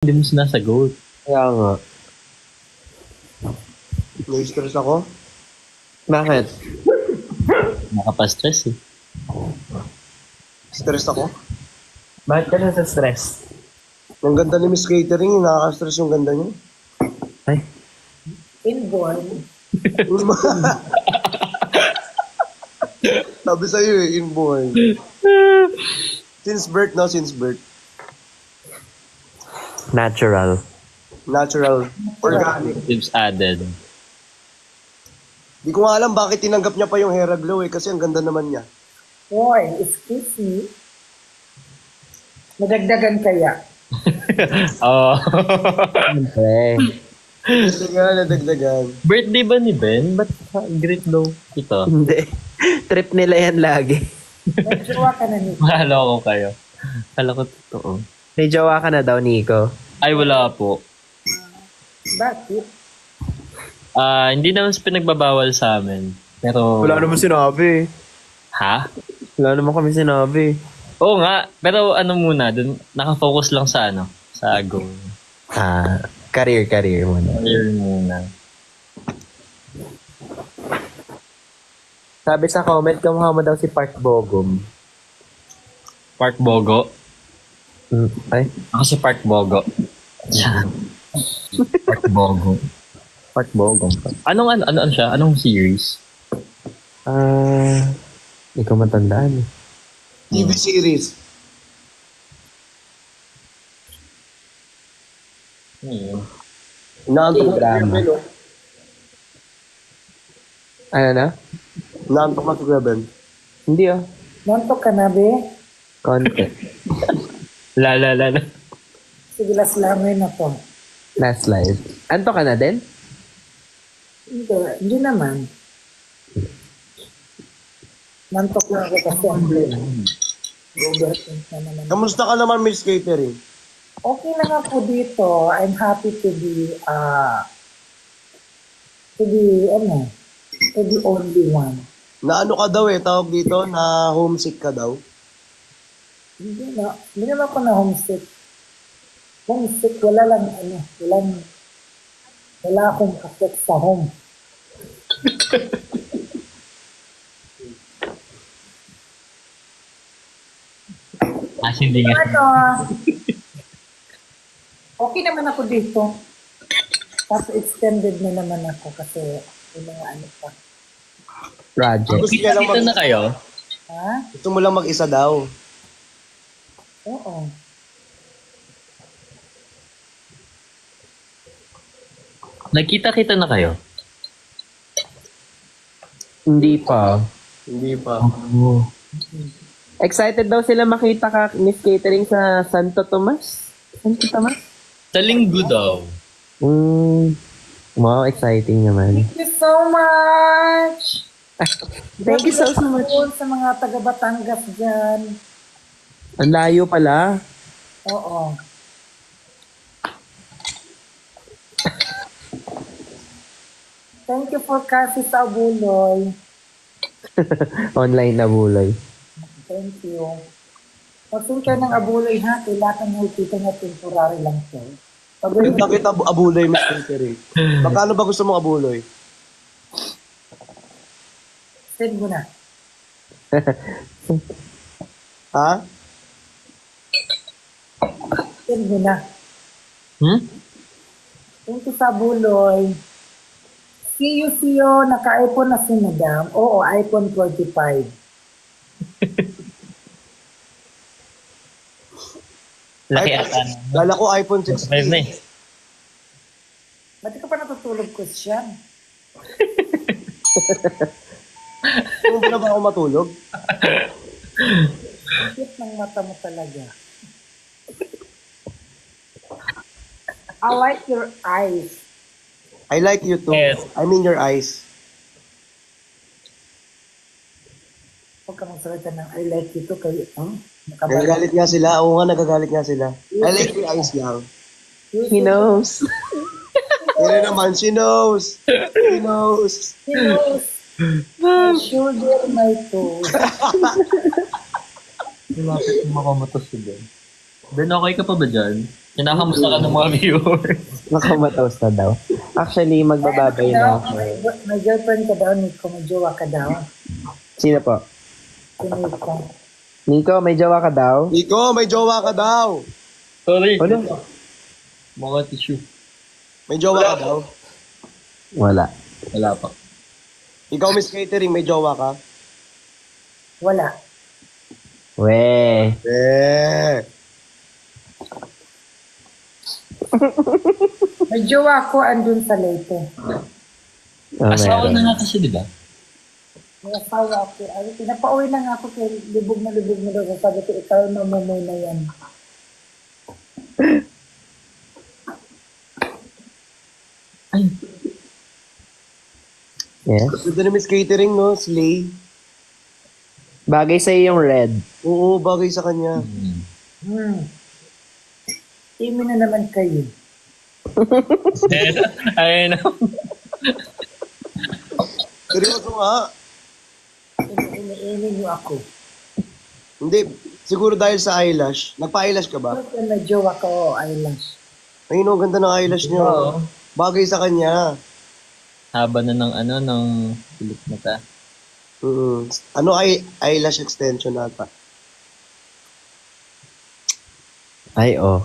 hindi mo sinasagot. Kaya nga. Na-stress ako. Bakit? Nakapa-stress eh. Stress ako. Bakit ka na sa stress? Ang ganda ni Miss Catering, nakaka-stress yung ganda niya. Ay. Inborn. Sabi sa'yo eh, inborn. Since birth, no? Since birth. Natural. Natural. Organic. Tips added. Di ko nga alam bakit tinanggap niya pa yung Hera Glow eh, kasi ang ganda naman niya. Boy, excuse me. Nadagdagan kaya? Oo. Siyempre. Nadagdagan. Birthday ba ni Ben? Ba't great daw ito? Hindi. Trip nila yan lagi. May jowa ka na nito. Mahalo ko kayo. Kala ko totoo. May jowa ka na daw, Nico. Ay, wala po. Bakit? Hindi naman pinagbabawal sa amin. Pero... Wala naman sinabi. Ha? Wala naman kami sinabi. Oo nga. Pero ano muna, dun, nakafocus lang sa ano? Sa goal. Career muna. Career muna. Sabi sa comment, kamukha mo daw si Park Bogum. Park Bogo. Ay? Ako si Park Bogo. Park Bogo. Park Bogo. Ano siya? Anong series? Hindi ko matandaan. TV series. Inaantok ko si Drama. Rebel, oh. Ano na? Inaantok ko si Rebel. Hindi Nantok ka na, be? Konti. La. Sige, last lamay na to. Last live. Anto ka na din? Hindi naman. Nantok lang ako kasi ang blue. Overthink na naman. Kamusta ka naman, Miss Catering? Okay lang ako dito. I'm happy to be only one. Na ano ka daw eh, tawag dito, na homesick ka daw. Hindi naman ako na homesick. Homesick, wala akong affect sa home. Hindi nga. Okay naman ako dito. Tapos extended na naman ako kasi yung mga ano pa. Project. Gusto niya lang Dito na kayo? Ha? Gusto mo lang mag-isa daw. Oo. Nagkita-kita na kayo? Hindi pa. Hindi pa. Excited daw sila makita ka, Miss Catering, sa Santo Tomas? Santo Tomas? Sa linggo daw. Wow, exciting naman. Thank you so much! Thank you so much. Sa mga taga Batangas dyan. Ang layo pala. Oo. Thank you for kasi sa Abuloy. Online na buloy. Thank you. Pagsin ka ng Abuloy ha, kailangan mo kita na temporary lang siya. Bakit abuloy, Miss Catering? Magkano ba gusto mong abuloy? Send mo na. Ha? Send mo na. Thank you sa Abuloy. See you. Naka-iPhone na si Madam. Oo, iPhone 45. Laki ata. Gala ko iPhone 16. 5 na eh. Ba't ka pa natutulog, Christian? Kung ba ako matulog? Cute ng mata mo talaga. I like your eyes. I like you too. Yes. I mean your eyes. Huwag ka magsalita ng I like you too kayo. Nagagalit nga sila. Oo nga, nagagalit nga sila. I like your eyes lang. He knows. Pero naman, she knows. She knows. He knows. My shoulder, my toes. Lumapit mo makamutos si Ben. Ben, okay ka pa ba dyan? Kinakamusta ka ng mga viewers. Nakamataos na daw. Actually, magbababay na ako. May girlfriend ka daw, Nico. May jowa ka daw. Sino po? Si Nico. Nico, may jowa ka daw? Nico, may jowa ka daw. Sorry. Ano? Mga tissue. May jowa ka daw. Wala. Wala pa. Ikaw, Miss Catering, may jowa ka? Wala. Weh. May jowa ko andun sa Leyte. Asawa meron. na nga kasi, di ba? May asawa ako. Ay, pinapauwi na nga ako kay libog na daw. Sabi ko, ikaw mamumuy na yan. Ay, Yes. Ganda ni Miss Catering, no? Slay. Bagay sa'yo yung red. Oo, bagay sa kanya. Imi na naman kayo. ayun na. Seryoso nga. Imi niyo ako. Hindi, siguro dahil sa eyelash. Nagpa-eyelash ka ba? Bakit may jowa ko eyelash? Ay, no, ganda ng eyelash niyo. Oo. Bagay sa kanya. Haba na ng pilik mata. Ano ay eyelash extension nata? Ay, oh.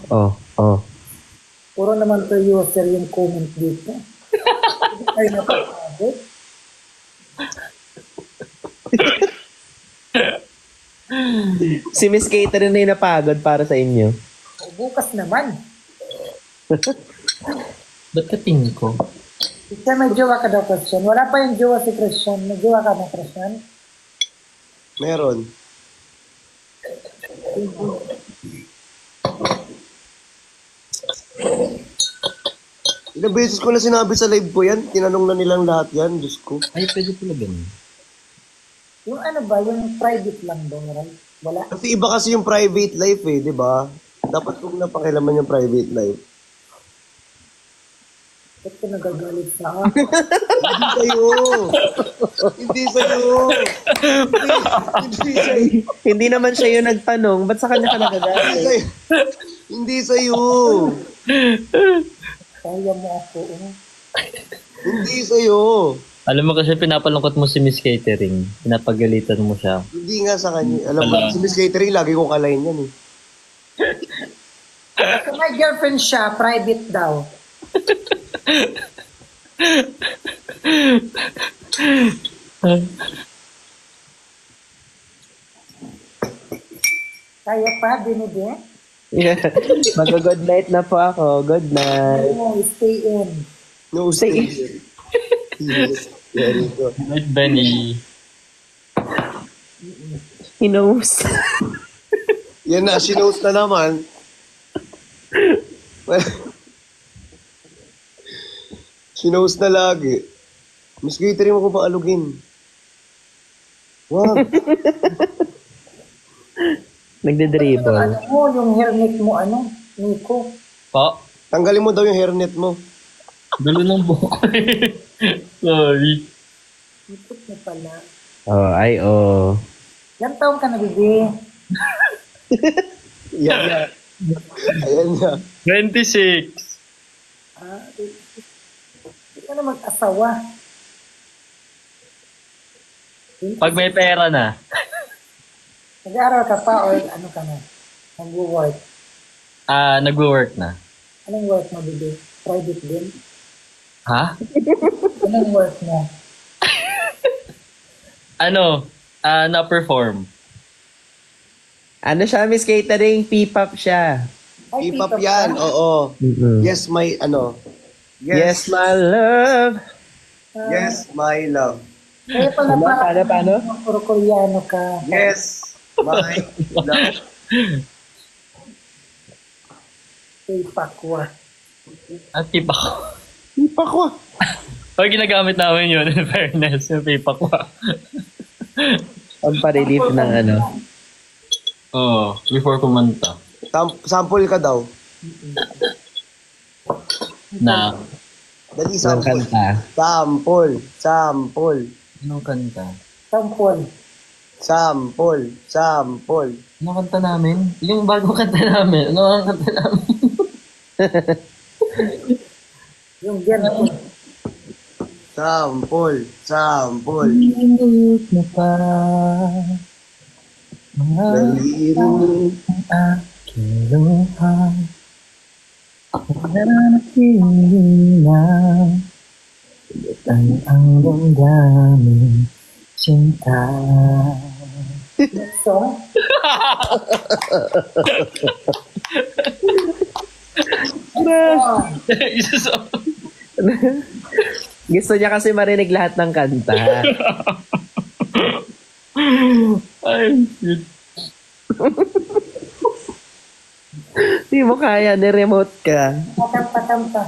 Puro naman to user yung comment dito. Ay, napapagod. Si Miss Catering na yung napagod para sa inyo. O, bukas naman. Ba't ka tingin ko? Ika may jowa ka daw, Christian. Wala pa yung jowa si Christian. May jowa ka na, Christian. Meron. Ilang beses ko na sinabi sa live ko yan. Tinanong na nilang lahat yan. Diyos ko. Ay, pwede pala ganun. Yung ano ba, yung private lang ba, right? Wala. Kasi iba kasi yung private life eh, di ba? Dapat kung napakilaman yung private life. Ba't ka nagagalit sa akin? Hindi sa'yo! Hindi sa'yo! Hindi sa'yo! Hindi naman siya yung nagtanong. Ba't sa kanya ka Hindi nagagalit? sa'yo! Hindi sa'yo! Kaya mo ako, Hindi sa'yo! Alam mo kasi pinapalungkot mo si Miss Catering. Pinapagalitan mo siya. Hindi nga sa kanya. Alam mo, Wala. si Miss Catering, lagi kong kalahin yan eh. Kasi may girlfriend siya, private daw. Kaya pa, binigay? Yeah. Mag-good night na po ako. Good night. No, stay in. No, stay here. Yes. Very good. Good, Benny. He knows. Yan na, sinos na naman. Sinos na lagi. Mas catering mo ko pa alugin. Wow. Nagde-dribble. Ano mo, yung hairnet mo, Nico? Po, Tanggalin mo daw yung hairnet mo. gulo ng buhok. Sorry. Nikot na pala. Oh, ay, oh. Ilang taong ka na, bibi? Yan na. Ayan na. 26. Hindi ka na mag-asawa. Pag may pera na. Nag-aaral ka pa or ano ka na? Nag-work. Nag-work na. Anong work mo, bibi? Private din? Ha? Anong work mo? Na-perform. Ano siya, Miss Catering? P-pop siya. Ay, Hip-hop tito yan, ka. oo. Mm-mm. Yes, my, Yes, my love. Yes, my love. Kaya pala Paano? puro Koreano ka. Yes, my love. Kay Pakwa. At tip ako. Hipa ko. Pag ginagamit namin yun, in fairness, yung paper ko. Pamparelief ng ano. Oo, before kumanta. Sample ka daw. Na, Dali, Ng sample. kanta. Sample. anong kanta? Sampol. Sample. Anong kanta namin? Yung bagong kanta namin. Ano ang kanta namin? Yung ganun. Sample. Sample. Minute na pa. Mga Daliro. aking luha. Nananatili na. Butan ang damdamin. Sinta. So, Gusto niya kasi marinig lahat ng kanta. Ay, shit. Di mo kaya, ni-remote ka. patampa.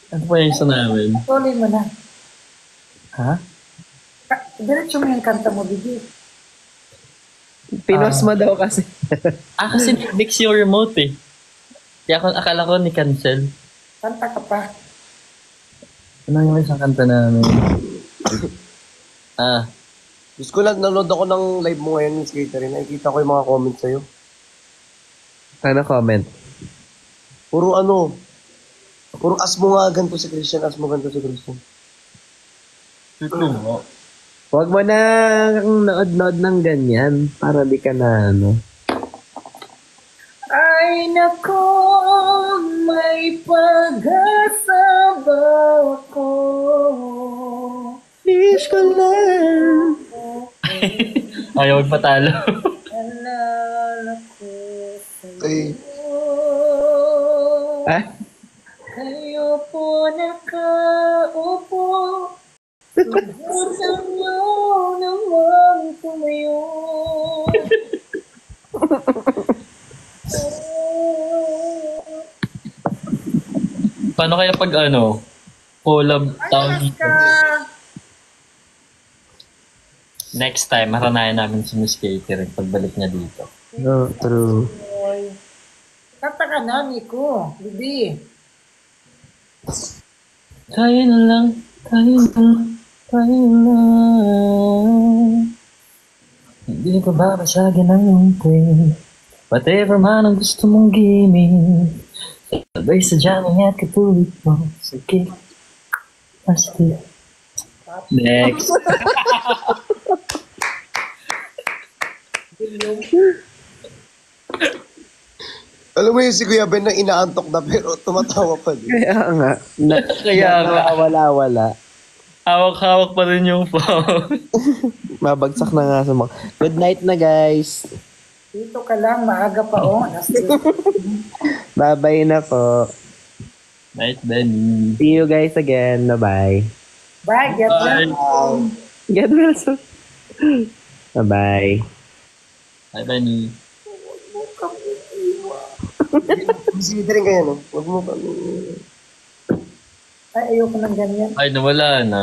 Ano pa yung isa namin? Tuloy mo na. Ha? Diretso mo yung kanta mo, Bibi. Pinos mo daw kasi. Kasi mix yung remote eh. Kaya akala ko ni-cancel. Kanta ka pa. Ano yung isang kanta namin? Diyos ko lang, nanood ako ng live mo ngayon, Miss Catherine. Nakikita ko yung mga comments sa'yo. Ano comment? Puro as mo nga ganito si Christian, as mo ganito si Christian. Ito mo. Huwag mo na nood-nood ng ganyan para di ka na ano. Ay, nako, may pag-asa ba ako? Wish ko lang. Ayaw magpatalo. Alala ko sa'yo. Ay, Ah? Kayo po nakaupo. Subukan nyo naman tumayo. Paano kaya pag collab town Alaska! next time, maranayan namin si Miss Catherine pagbalik niya dito. No, true. Boy. Kanta ka na, Nico. Bibi. Kaya na lang, kaya na lang, kaya na lang. Hindi ko babasagin ang iyong whatever man ang gusto mong gimmick. Sabay sa jamming at katulit mo. Sige. Pasti. Next. alam mo yun si Kuya Ben na inaantok na pero tumatawa pa din. Kaya nga. Kaya nga. Wala. Hawak-hawak pa rin yung phone. Mabagsak na nga sa mga. Good night na, guys. Dito ka lang, maaga pa oh. Bye-bye na po. Night, Benny. See you guys again. Bye-bye. Bye, get well. Get well soon. Bye-bye. Bye, Benny. Miss Catherine kaya no? Huwag mo pa. Ay, ayoko ng ganyan. Ay, nawala na.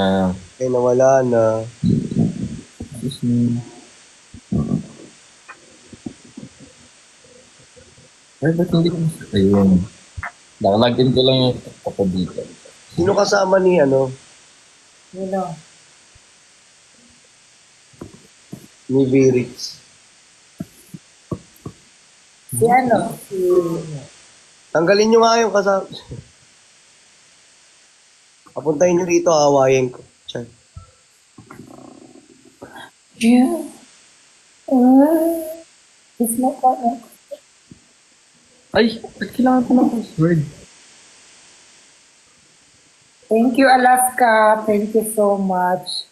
Kaya nawala na. Ay, ba't hindi ko masakay yun? Nakalagin ko lang yung ako dito. Sino kasama ni You know. ni Virix? Si ano? Si... Tanggalin nyo nga yung kasama. Papuntahin nyo rito, aawayin ko. Char. Yeah. It's not that. Ay, ba't kailangan ko ng password? Thank you, Alaska. Thank you so much.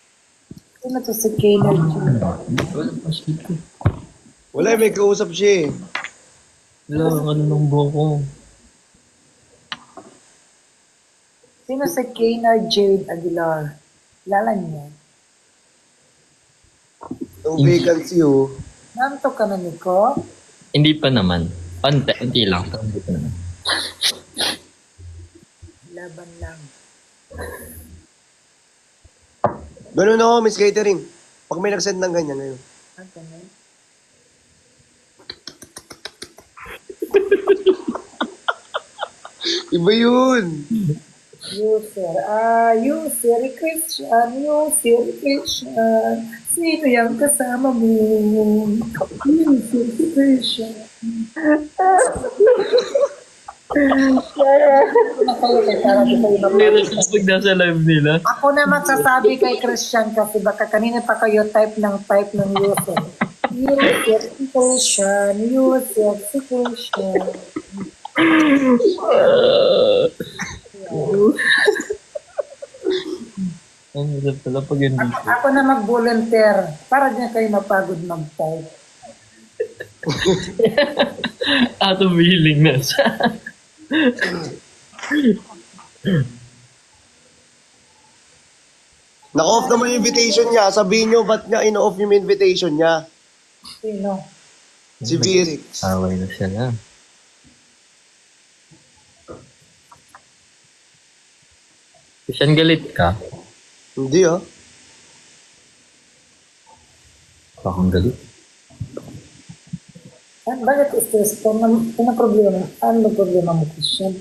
Sino to si Kaylor? Wala password ko. Wala, may kausap siya eh. Wala, ang ano ng buho ko. Sino si Kaylor Jade Aguilar? Kilala niya. Yung vacancy oh. Nanto ka na, Nico? Hindi pa naman. Unti lang. Pero hindi pa naman. Laban lang. Ganun ako, Miss Catering. Pag may nag-send ng ganyan ngayon. Ang ganun. Iba yun. User. User Christian. User Christian. Sino yung kasama mo? User Christian. Na kayo kay para di kayo Meron siya pag nasa live nila. Ako na magsasabi kay Christian kasi baka kanina pa kayo type ng user. User, si Christian. User, si Christian. Ang hirap pala pag hindi. Ako na mag-volunteer para di na kayo mapagod mag-type. Out of willingness. Naka-off naman yung invitation niya. Sabihin nyo, ba't niya in-off yung invitation niya? Sino? Si Virix. Away na siya na. Christian, galit ka? Hindi ah. Bakang galit. Bakit stress ko? Ano problema? Ano problema mo, Christian?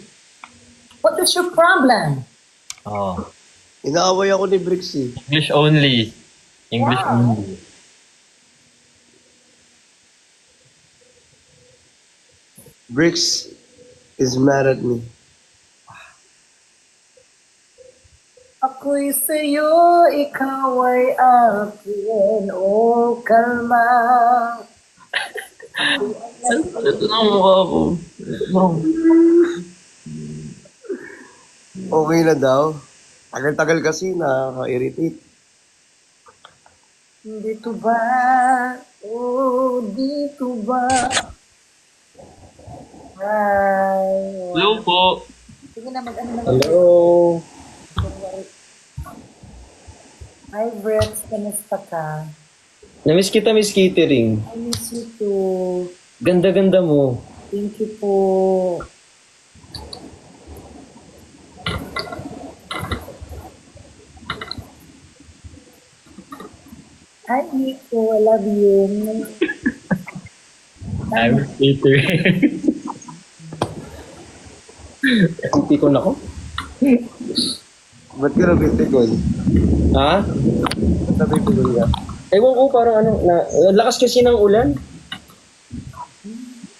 What is your problem? Oh. Inaaway ako ni Brix eh. English only. English only. Brix is mad at me. Ako'y sa'yo, ikaw ay akin, o kalma. Ito na ang mukha ko. Okay na daw. Tagal-tagal kasi nakaka-irritate. Dito ba? Oh, dito ba? Hi. Hello po. Sige na, mag-ano naman. Hello. Hi, Brett. Kamusta ka? Namiss kita, Miss Catering. I miss you too. Ganda-ganda mo. Thank you po. Hi, Nico. I love you. I'm Peter. Hindi ko na ko. Ba't ka nabitikol? Ha? Ba't nabitikol ka? Ewan ko, parang lakas kasi ng ulan.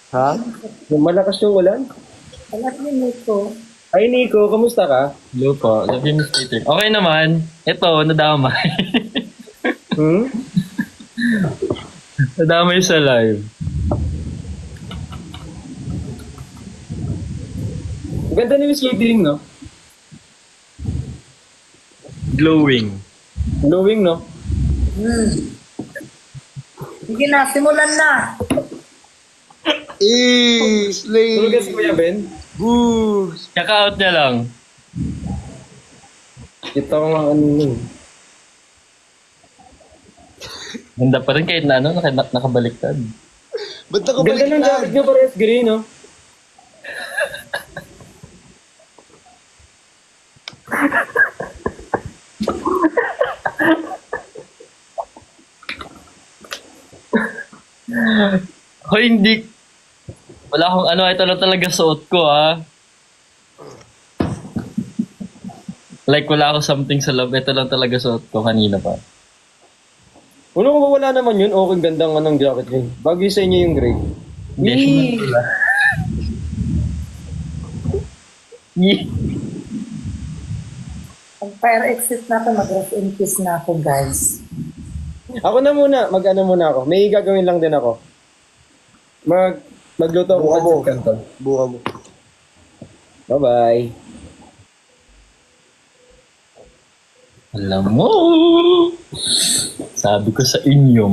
Ha? Malakas yung ulan. I love you, Nico. Ay, Nico, kamusta ka? Hello po. Sabi Miss Peter. Okay naman. Ito, nadamay. Nadamay sa live. Ganda ni Miss Catering, no? Glowing. Glowing, no? Sige na, simulan na. Slay! Tulog ka si Kuya Ben? Boogs! Kaka-out niya lang. Kita ko nga ano yun. Ganda pa rin kahit na nakabaliktad. Ba't Ganda nakabalik ng jacket na? niyo, parehas green, no? Hoy, hindi. Wala akong ano, ito lang talaga suot ko, ha. Like, wala ako something sa love. Ito lang talaga suot ko kanina pa. Wala naman yun. Okay, ganda nga ng jacket yun. Bagay sa inyo yung gray. Yes, man sila. Pag fire exit na ako, mag-rest in peace na ako, guys. Ako na muna. Mag-ano muna ako. May gagawin lang din ako. Magluto ako Buka mo. pancit canton. Buka mo. Bye-bye. Alam mo, sabi ko sa inyo,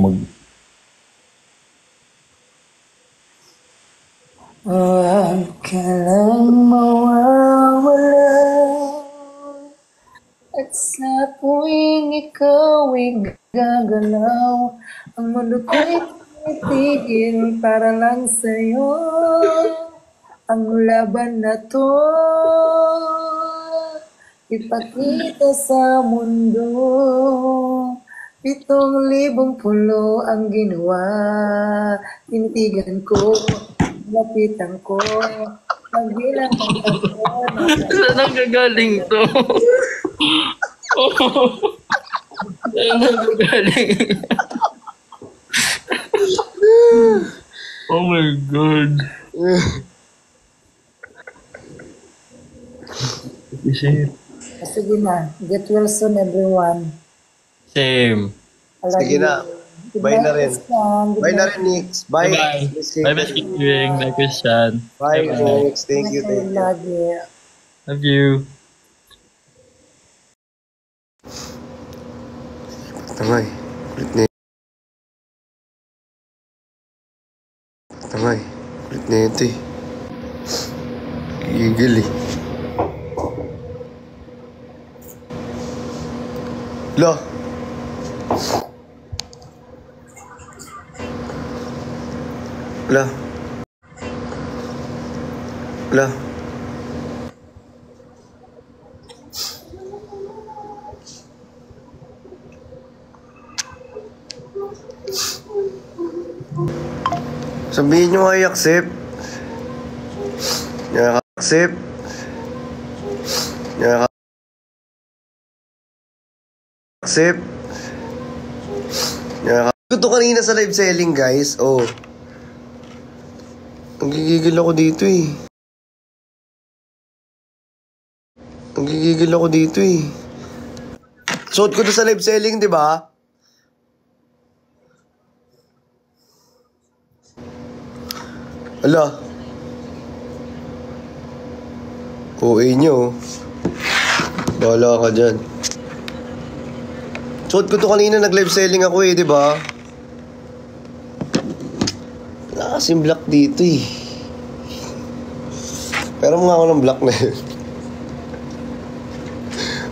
Huwag ka lang mawawala at sa tuwing ikaw ay gagalaw ang mundo ko'y titigil para lang sa'yo ang laban na to ipakita sa mundo 7,000 pulo ang ginawa tinitigan ko lapitan ko pagbilang ng tatlo saan ang gagaling to? Saan ang gagaling? Oh my God. Isip. Sige na. Get well soon, everyone. Same. I love Sige you. na. Good Bye night, na rin. Christian. Good Bye na night. rin, Nix. Bye. Bye-bye. Miss Bye-bye, Catering. Ring. Bye, Christian. Bye, Bye-bye. Nix. Thank you, thank you. Love you. Love you. Tangay. Kulit na yun. Tangay. Kulit na yun, eh. Gigil, eh. La. La. La. Sabihin nyo nga i-accept. I-accept. I-accept. Ito kanina sa live selling, guys. Oh. Nagigigil ako dito, eh. Nagigigil ako dito, eh. Suot ko to sa live selling, di ba? Ala. OA nyo. Bahala ka dyan. Suot ko to kanina, nag-live selling ako eh, di ba? Wala kasing black dito eh. Pero mga ako ng black na yun.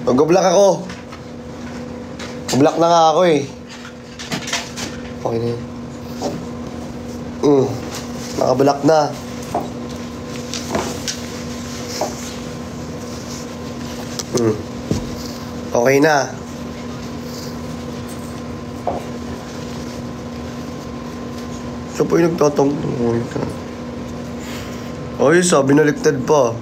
Mag-black ako. Black na nga ako eh. Okay na yun. Naka-black na. Okay na. Siya po yung nagtatangtong ka. Ay, sabi naliktad pa.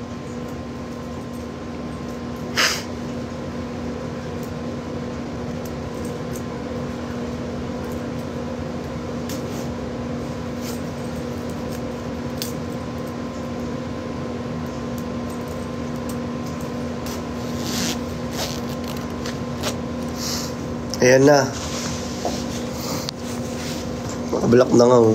Ayan na. Makabalak na nga oh.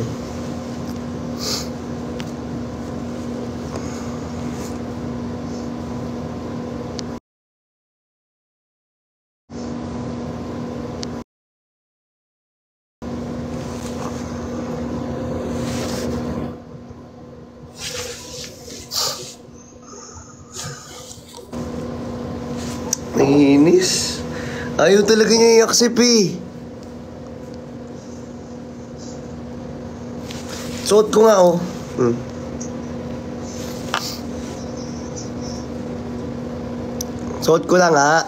Naiinis. Ayaw talaga niya i-accept eh. Suot ko nga oh. Suot ko lang ha.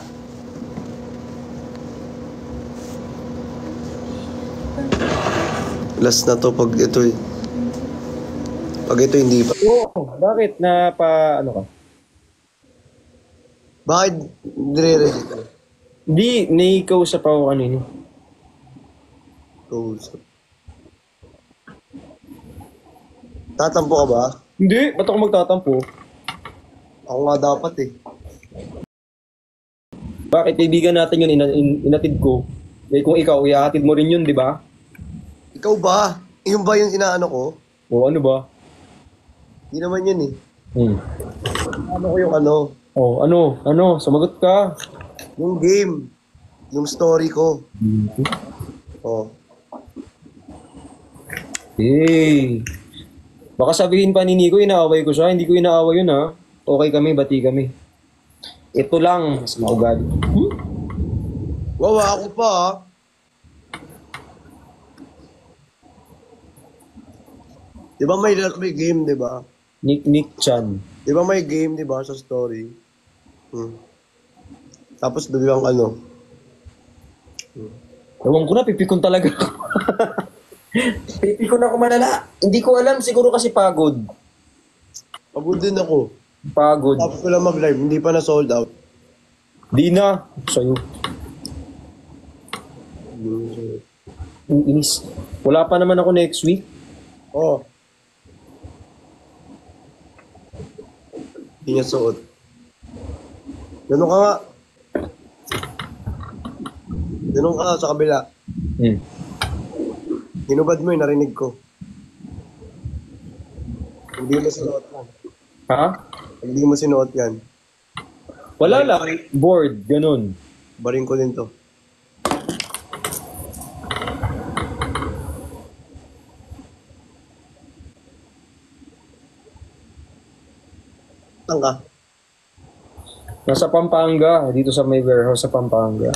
Last na to pag ito eh. Pag ito hindi pa. Oo, bakit? Ano ka? Bakit dire-ready ka? Hindi, naikausap ako kanina. Kausap. Tatampo ka ba? Hindi, ba't ako magtatampo? Ako nga dapat eh. Bakit kaibigan natin yun, inatid ko? Eh, kung ikaw, ihahatid mo rin yun, di ba? Ikaw ba? Yung ba yung inaano ko? O ano ba? Hindi naman yun eh. Ano ko yung ano? O ano? Sumagot ka. Yung game. Yung story ko. Oh. Hey. Baka sabihin pa ni Nico, inaaway ko siya. Hindi ko inaaway yun ha. Okay kami, bati kami. Ito lang, mas maugali. Wow, ako pa ha. Di ba may game, di ba? Nick Chan. Di ba may game, di ba, sa story? Tapos biglang ano? Ewan ko na, pipikon talaga ako. Pipikon ako malala. Hindi ko alam, siguro kasi pagod. Pagod din ako. Pagod. Tapos ko lang mag-live, hindi pa na sold out. Di na. Sa'yo. Inis. Wala pa naman ako next week. Oh. Hindi niya suot. Ganun ka nga. Ganun ka sa kabila. Hinubad mo narinig ko. Hindi mo sinuot yan. Ha? Hindi mo sinuot yan. Wala lang. Bored. Ganun. Baring ko din to. Saan ka? Nasa Pampanga. Dito sa may warehouse sa Pampanga.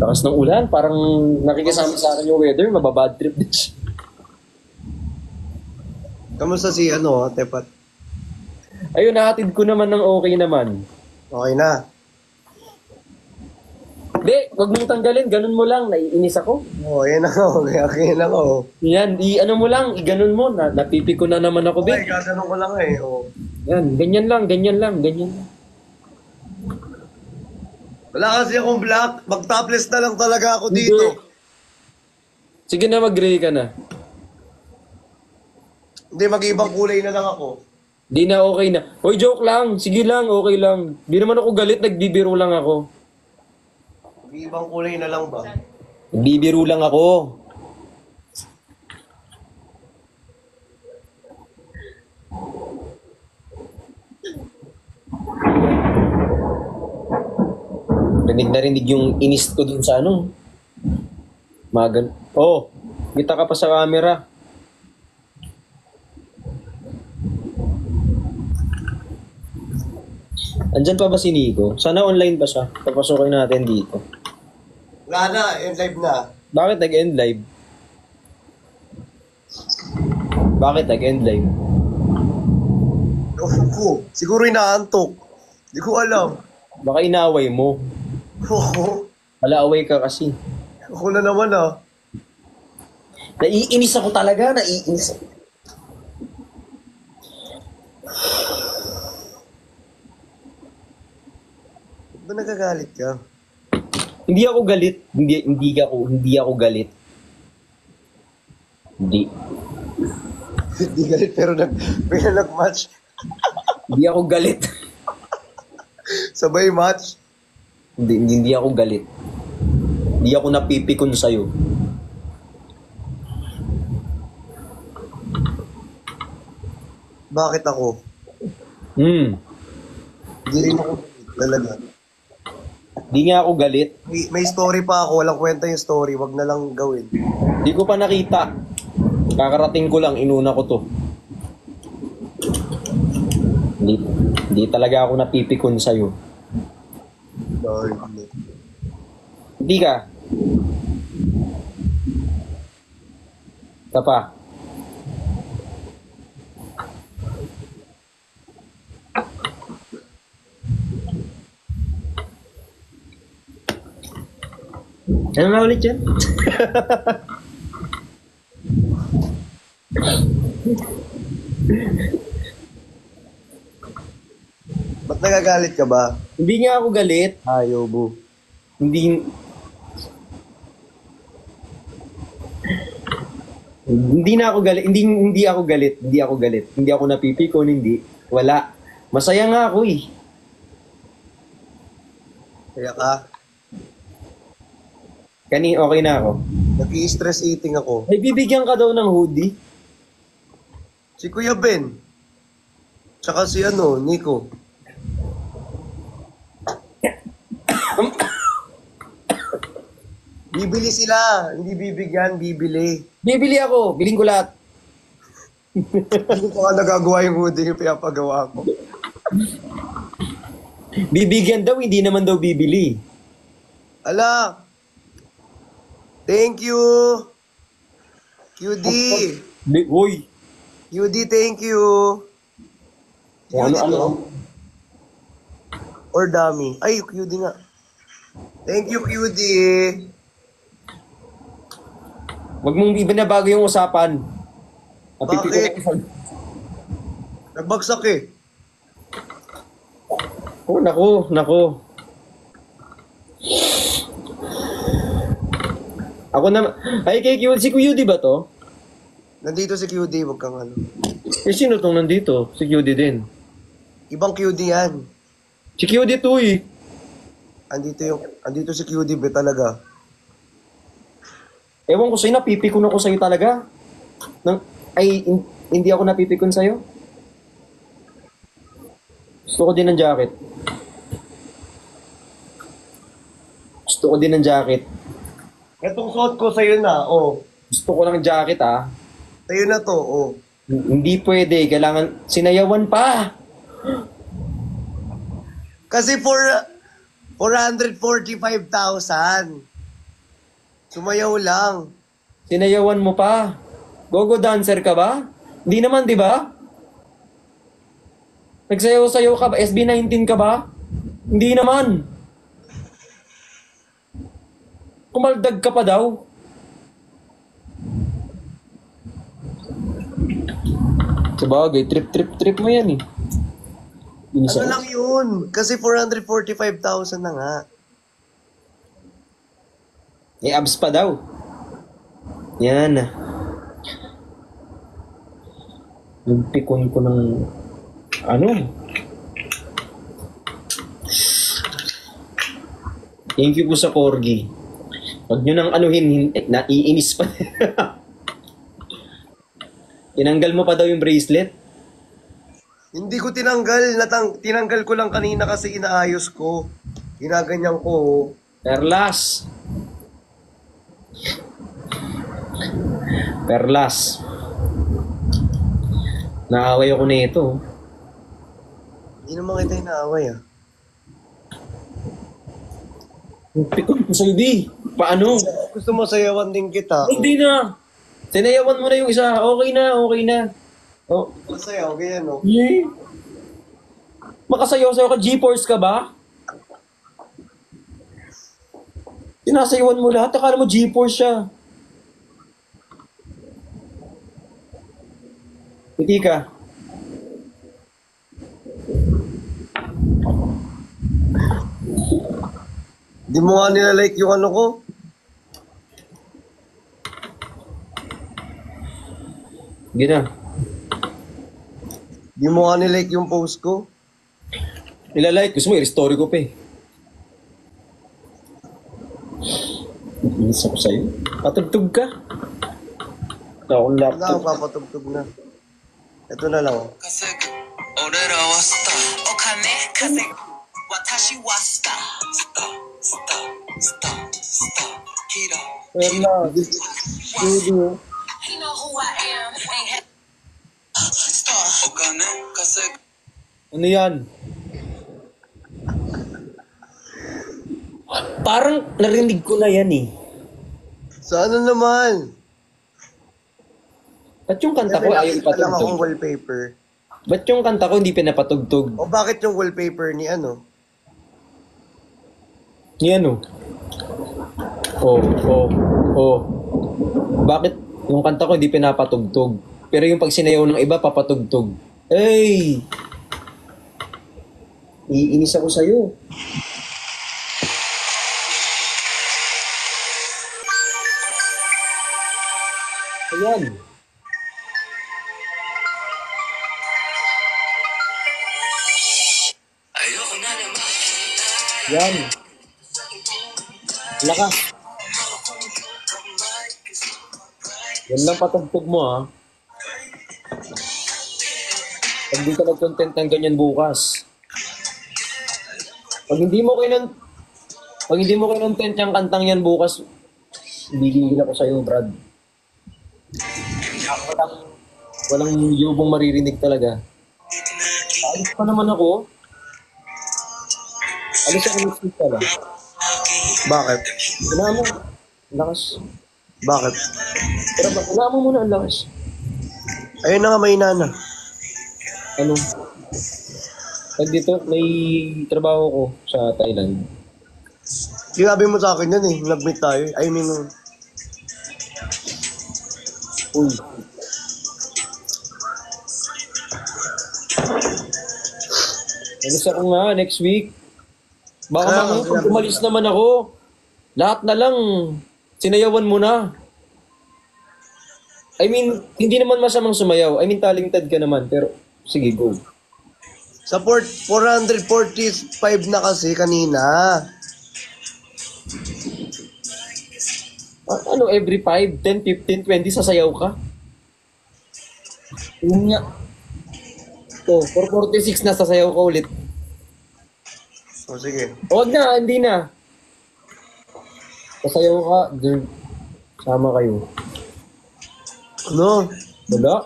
Lakas ng ulan. Parang nakikisama sa akin yung weather. Mababad trip din siya. Kamusta si Tepat? Ayun, nahatid ko naman ng okay naman. Okay na. Hindi, wag mong tanggalin. Ganun mo lang. Naiinis ako. Yan ako. Okay na ako. Yan, ano mo lang. Ganun mo. Napipi ko na naman ako, Okay, babe. katanong ko lang Yan, ganyan lang. Ganyan lang. Wala kasi akong black. Mag-topless na lang talaga ako Hindi. dito. Sige na, mag-gray ka na. Hindi, mag-ibang kulay na lang ako. Di na okay na. Hoy, joke lang. Sige lang, okay lang. Di naman ako galit. Nagbibiro lang ako. Mag-ibang kulay na lang ba? Nagbibiro lang ako. Rinig yung inis ko dun sa Magan. Oh, kita ka pa sa camera. Andyan pa ba si Nico? Sana online ba siya? Papasukin natin dito. Wala na, end live na. Bakit nag-end live? Bakit nag-end live? Siguro inaantok. Hindi ko alam. Baka inaaway mo. Wala, away ka kasi. Ako na naman Naiinis ako talaga, naiinis ako. Ba't nagagalit ka? Hindi ako galit. Hindi ako galit. Hindi. Hindi galit pero may nag-match. Hindi ako galit. Sabay match. Hindi ako galit. Hindi ako napipikon sa'yo. Bakit ako? Hindi rin ako galit talaga. Hindi nga ako galit. May story pa ako. Walang kwenta yung story. Wag na lang gawin. Hindi ko pa nakita. Kakarating ko lang. Inuna ko to. Hindi talaga ako napipikon sa'yo. Sorry. Hindi ka. Ka pa. Ano nga ulit yan? Ba't nagagalit ka ba? Hindi nga ako galit. Ayobo. Hindi na ako galit. Hindi ako galit. Hindi ako galit. Hindi ako napipikon, hindi. Wala. Masaya nga ako eh. Kaya ka? Okay na ako. Nag-i-stress eating ako. Ay, bibigyan ka daw ng hoodie. Si Kuya Ben. Tsaka si Nico. Bibili sila. Hindi bibigyan, bibili. Bibili ako. Biling ko lahat. Hindi ko pa nagagawa yung hoodie yung pinapagawa ko. Bibigyan daw, hindi naman daw bibili. Ala! Thank you! QD! Hoy! QD, thank you! Ano? Or dummy. Ay, QD nga. Thank you, QD! Huwag mong ibinabago yung usapan. Bakit? Nagbagsak eh. Oh, nako. Ako na. Ay, kay QD, si QD ba to? Nandito si QD, wag kang Eh, sino tong nandito? Si QD din. Ibang QD yan. Si QD to eh. Andito si QD ba talaga? Ewan ko sa'yo, napipikon ako sa'yo talaga. Hindi ako napipikon sa'yo. Gusto ko din ng jacket. Gusto ko din ng jacket. Itong suot ko sa'yo na, oh. Gusto ko ng jacket ah. Sa'yo na to, oh. Hindi pwede. Kailangan sinayawan pa. Kasi 445,000. Sumayaw lang. Sinayawan mo pa. Go-go dancer ka ba? Hindi naman, di ba? Nagsayaw-sayaw ka ba? SB19 ka ba? Hindi naman. Kumaldag ka pa daw. Sabagay, trip mo yan eh. Ano lang yun? Kasi 445,000 na nga. Eh, abs pa daw. Yan. Yung pikon ko ng... Ano? Thank you po sa corgi. Huwag nyo nang anuhin, naiinis pa. Tinanggal mo pa daw yung bracelet? Hindi ko tinanggal. Tinanggal ko lang kanina kasi inaayos ko. Ginaganyan ko, oh. Perlas. Perlas. Naaway ako nito. Hindi naman kita inaaway, ah. Pikon ko sa'yo, di. Paano? Gusto mo sayawan din kita. Hindi na. Sinayawan mo na yung isa. Okay na, okay na. Oh. Masayaw, ganyan, oh. Yeah. Makasayaw-sayaw ka, G-Force ka ba? Sinasayawan mo lahat, akala mo G-Force siya. Piti ka. Di mo nga nilalike yung ano ko. Gina. Di mo nga nilike yung post ko. Ilalike. Gusto mo, i-story ko pa eh. Inis ako sa'yo. Patugtog ka. Ito akong Wala laptop. akong papatugtog na. Ito na lang, oh. 稼ぐ俺らはスターお金稼ぐ私はスタースタースタースタースターヒーロー Studio. You know who I am ain't star お金稼ぐ Ano yan? Parang narinig ko na yan eh. Sana naman. Ba't yung kanta ko ayaw Nakita lang akong ipatugtog? wallpaper. Ba't yung kanta ko hindi pinapatugtog? O bakit yung wallpaper ni ano? Yan o. Oh. Bakit yung kanta ko hindi pinapatugtog? Pero yung pag sinayaw ng iba, papatugtog. Hey! Iinis ako sa'yo. Ayan. ayoko na naman Yan. Lakas. Yan lang patugtog mo ha. Pag di ka nag-content ng ganyan bukas. Pag hindi mo kinontent yung kantang yan bukas, bigigil ako sa'yo, Brad. Walang yubong maririnig talaga. Alis pa naman ako. Alis ako next week pala. Bakit? Wala mo. Ang lakas. Bakit? Pero wala mo muna ang lakas. Ayun na nga, may nana. Ano? Pag dito, may trabaho ko sa Thailand. Sinabi mo sa akin yan eh. Nag-meet tayo. I mean, Uy. Alis ako nga next week. Baka Kaya, mamaya kaya- pag umalis naman ako, lahat na lang, sinayawan mo na. I mean, hindi naman masamang sumayaw. I mean, talented ka naman. Pero, sige, go. Sa 445 na kasi kanina. Ano, every 5, 10, 15, 20, sasayaw ka? Yun nga. Oh, 446 na sasayaw ka ulit. O sige. Huwag na, hindi na. Sasayaw ka, dun. Sama kayo. Ano? Wala?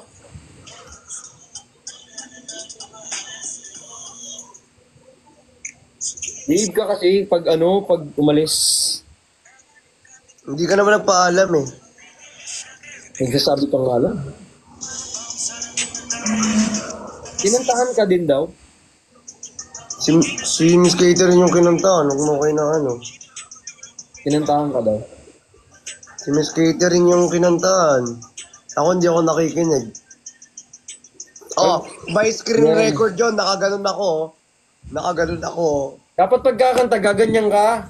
Dave ka kasi pag umalis. Hindi ka naman nagpaalam eh. Nagsasabi ka nga lang. Kinantahan ka din daw. Si Miss Catering yung kinanta. Huwag mo kayo na ano. Kinantahan ka daw. Si Miss Catering yung kinantaan. Ako hindi ako nakikinig. Oh, by screen Yeah. record yun. Nakaganon ako. Nakaganon ako. Dapat pagkakanta, gaganyan ka.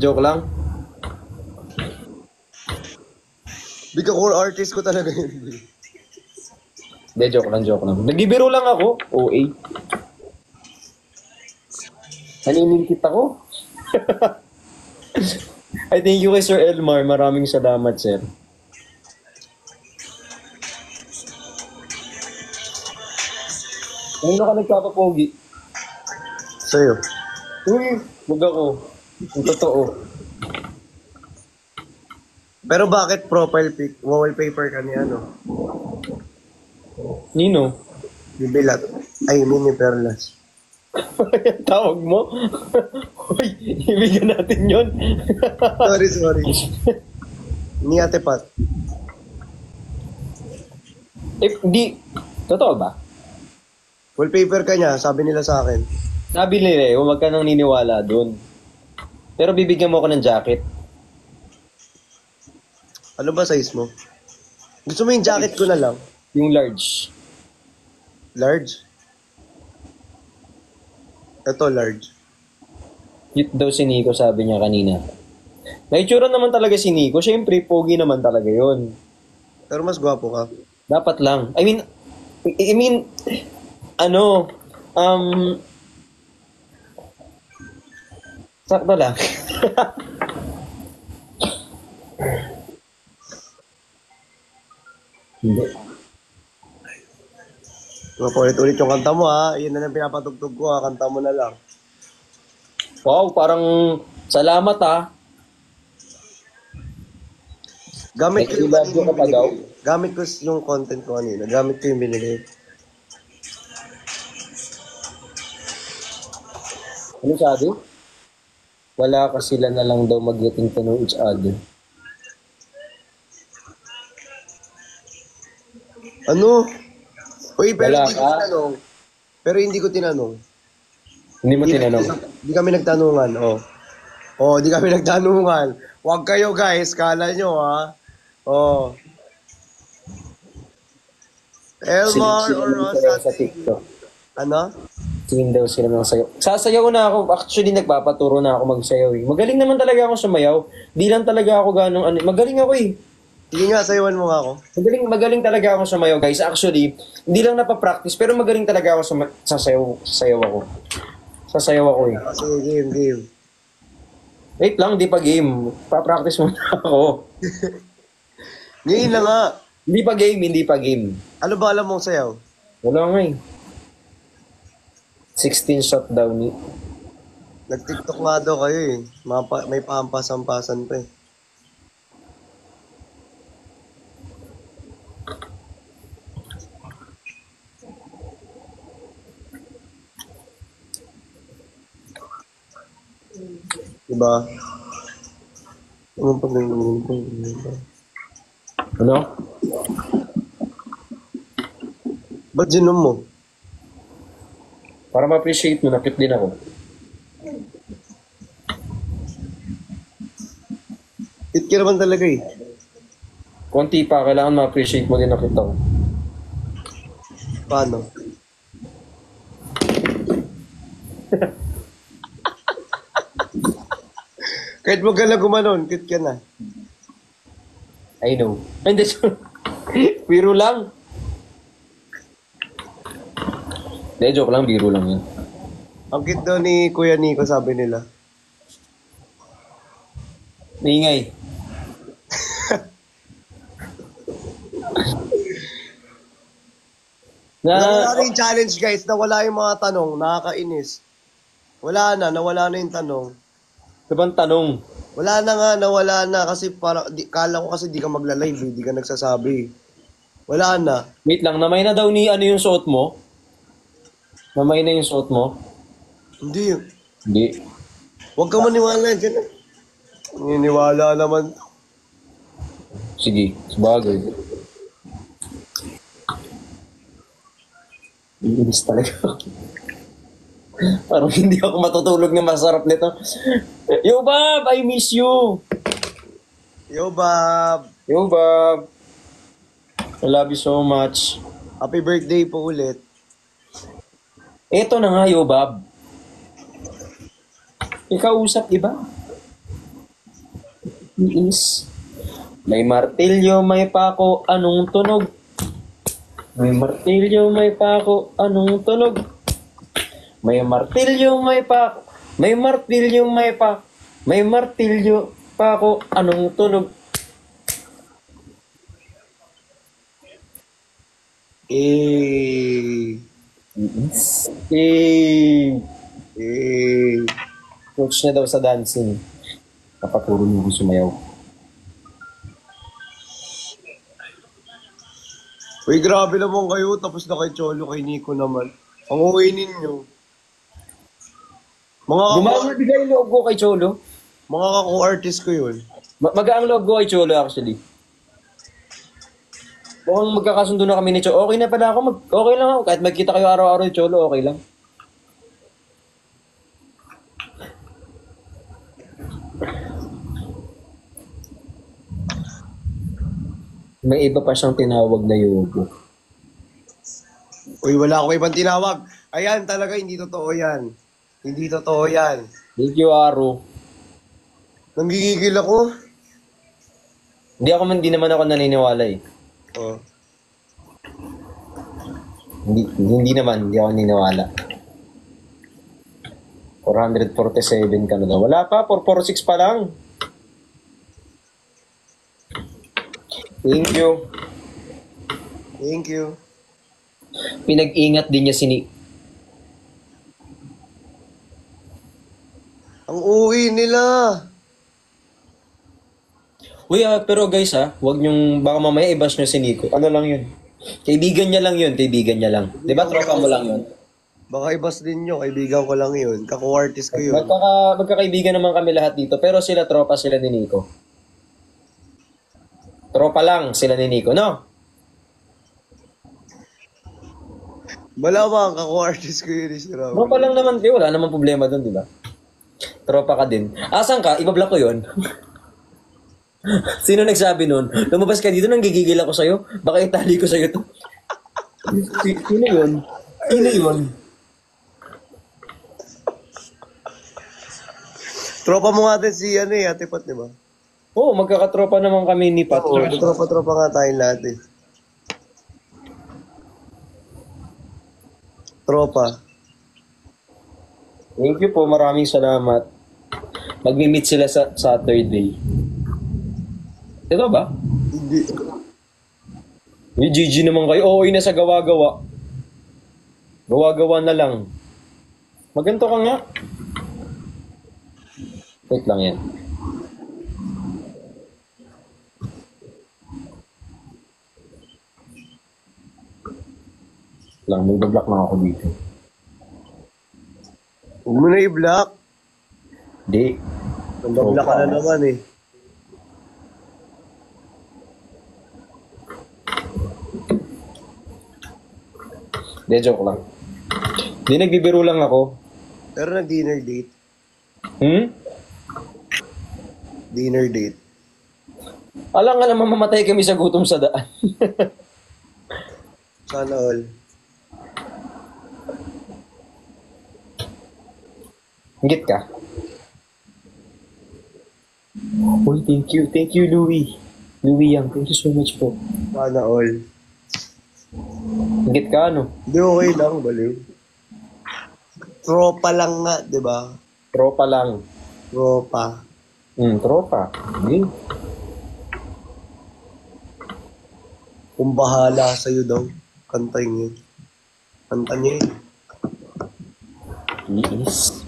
Joke lang. Di ka core artist ko talaga yun. Hindi, joke lang. Nagbibiro lang ako. OA. Naniningkit ako. I thank you kay Sir Elmar. Maraming salamat, sir. Ngayon ka nagpapapogi. Sa'yo. Uy, wag ako. Ang totoo. Pero bakit profile pic, wallpaper ka ni ano? Nino? Ni Bilat. Ay, ni Perlas. Ang tawag mo? Uy, ibigan natin yun. Sorry. Ni Ate Pat. Di. Totoo ba? Wallpaper ka niya, sabi nila sa akin. Sabi nila eh, huwag ka nang niniwala dun. Pero bibigyan mo ako ng jacket. Ano ba size mo? Gusto mo yung jacket ko na lang? Yung large. Large? Ito, large. Cute daw si Nico, sabi niya kanina. Naitsura naman talaga si Nico. Siyempre, pogi naman talaga yon. Pero mas gwapo ka. Dapat lang. I mean, sakto lang. Hindi. Mapulit-ulit yung kanta mo ha. Yun na lang pinapatugtog ko ha. Kanta mo na lang. Wow, parang salamat ah. Gamit ko yung Nag-ilab kanina ka pa daw? binigay. Gamit ko yung content ko kanina. Gamit ko yung binigay. Ano sabi? Wala ka sila na lang daw mag-getting to know each other. Ano? Uy, pero Wala hindi ko ka? tinanong. Pero hindi ko tinanong. Hindi mo tinanong. Di kami nagtanungan, oh. Oh, di kami nagtanungan. Huwag kayo guys, kala nyo ha. Oh. Elmar or Rosa. Sa TikTok. Ano? Tingin daw sila ng sayaw. Sasayaw na ako. Actually, nagpapaturo na ako magsayaw eh. Magaling naman talaga ako sumayaw. Di lang talaga ako ganong Magaling ako eh. Sige nga, sayawan mo nga ako. Magaling talaga ako sumayaw, guys. Actually, hindi lang napapractice, pero magaling talaga ako sasayaw ako. Sasayaw ako eh. Oh, sige, game. Wait lang, di pa game. Pa-practice muna ako. Ngayon na nga. Hindi pa game. Ano ba alam mong sayaw? Wala nga eh. 16 shot daw ni. Nag-tiktok nga daw kayo eh. May pampasan-pasan pa eh. Diba? Ano pa Ano? Ba't ginom mo? Para ma-appreciate mo, nakit din ako. Hit ka naman talaga eh. Konti pa, kailangan ma-appreciate mo din nakit ako. Paano? Kahit wag ka lang gumanon, hit ka na. I know. Hindi, biro lang. Hindi, joke lang, biro lang yun. Ang cute daw ni Kuya Nico, sabi nila. Maingay. Nawala Na, na yung challenge, guys. Nawala yung mga tanong. Nakakainis. Nawala na yung tanong. sabang tanong. Wala na nga, nawala na. Kasi kala ko kasi di ka magla-live, di ka nagsasabi. Wala na. Wait lang, namay na daw ni ano yung suot mo? Namay na yung suot mo? Hindi. Hindi. Huwag ka maniwala dyan. Niniwala naman. Sige, sabagay. Iinis talaga. Parang hindi ako matutulog na masarap nito. Yo, Bob! I miss you! Yo, Bob. Yo, Bob! I love you so much. Happy birthday po ulit. Eto na nga, yo, Bob. Ikaw usap, iba? Iis. May martilyo, may pako, anong tunog? May martilyo, may pako, anong tunog? May martilyo, may pako, may martilyo, may pako, may martilyo, pako, anong tunog? Iis. Coach niya daw sa dancing. Kapaturo niyo ko sumayaw. Uy, grabe naman kayo. Tapos na kay Cholo, kay Nico naman. Ang uwi ninyo. Bigay loob ko kay Cholo. Mga kako-artist ko yun. Magaang loob ko kay Cholo actually. Mukhang magkakasundo na kami ni Cholo. Okay na pala ako. Okay lang ako. Kahit magkita kayo araw-araw ni Cholo, okay lang. May iba pa siyang tinawag na Yogo. Uy, wala ako ibang tinawag. Ayan, talaga hindi totoo yan. Hindi totoo yan. Thank you, Aro. Nanggigigil ako. Hindi naman ako naniniwala eh. Oh. Hindi naman, hindi ako naniniwala. 447 ka na daw. Wala pa, 446 pa lang. Thank you. Thank you. Pinag-ingat din niya Ang uwi nila. Uy, pero guys wag niyong, baka mamaya i-bash niyo si Nico. Ano lang yun? Kaibigan niya lang yun, kaibigan niya lang. Di ba tropa mo lang yun? Baka ibas din nyo, kaibigan ko lang yun. Kako-artist ko yun. Magkakaibigan naman kami lahat dito, pero tropa sila ni Nico. Tropa lang sila ni Nico, no? Malamang kako-artist ko yun, si Raul. Tropa lang naman, wala naman problema doon, di ba? Tropa ka din. Asan ka? Ibablock ko yun. Sino nagsabi nun? Lumabas ka dito, nanggigigil ako sa'yo. Baka itali ko sa'yo to. Sino yun? Sino yun? Tropa mo nga din si Ate Pat, di ba? Oo, magkakatropa naman kami ni Pat. Oo, tropa-tropa nga tayong lahat eh. Tropa. Thank you po, maraming salamat. Magmi-meet sila sa Saturday. Ito ba? Hindi. Yung GG naman kayo. Oo, na sa gawa-gawa. Gawa-gawa na lang. Maganto ka nga. Wait lang yan. May bablock na ako dito. Huwag mo na i-block. Di. Nag-block ka na naman eh. Di, joke lang. Di, nagbibiro lang ako. Pero nag-dinner date. Dinner date. Alam nga naman mamatay kami sa gutom sa daan. Sana all. Hingit ka? Uy, thank you. Thank you, Louie. Louie Yang, thank you so much po. Sana all. Hingit ka, ano? Hindi, okay lang, baliw. Tropa lang nga, di ba? Tropa lang. Tropa. Tropa. Hindi. Kung bahala sa'yo daw, kanta yun. Kanta niya yun. Yes.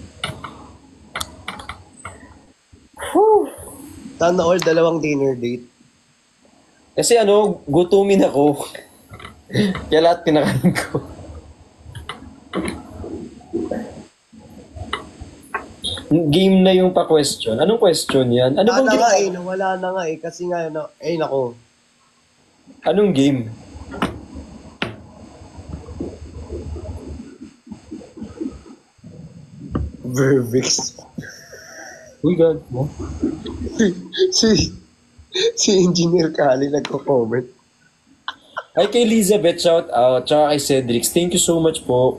Sana all, 2 dinner date. Kasi ano, gutumin ako. Kaya lahat kinakain ko. Game na yung pa-question. Anong question yan? Ano bang Nga game? nawala na nga kasi nga, nako. Anong game? Vervix. Uy, God mo. si, si Engineer Kali nagko-comment. Ay, kay Elizabeth, shout out. Tsaka kay Cedric. Thank you so much po.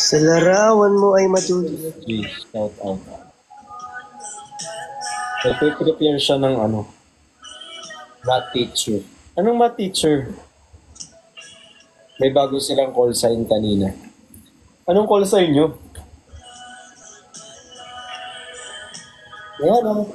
Sa larawan mo ay matulog. Please, shout out. Prepare siya ng ano, math teacher. Anong math teacher? May bago silang call sign kanina. Anong call sign nyo? Ayan, ano?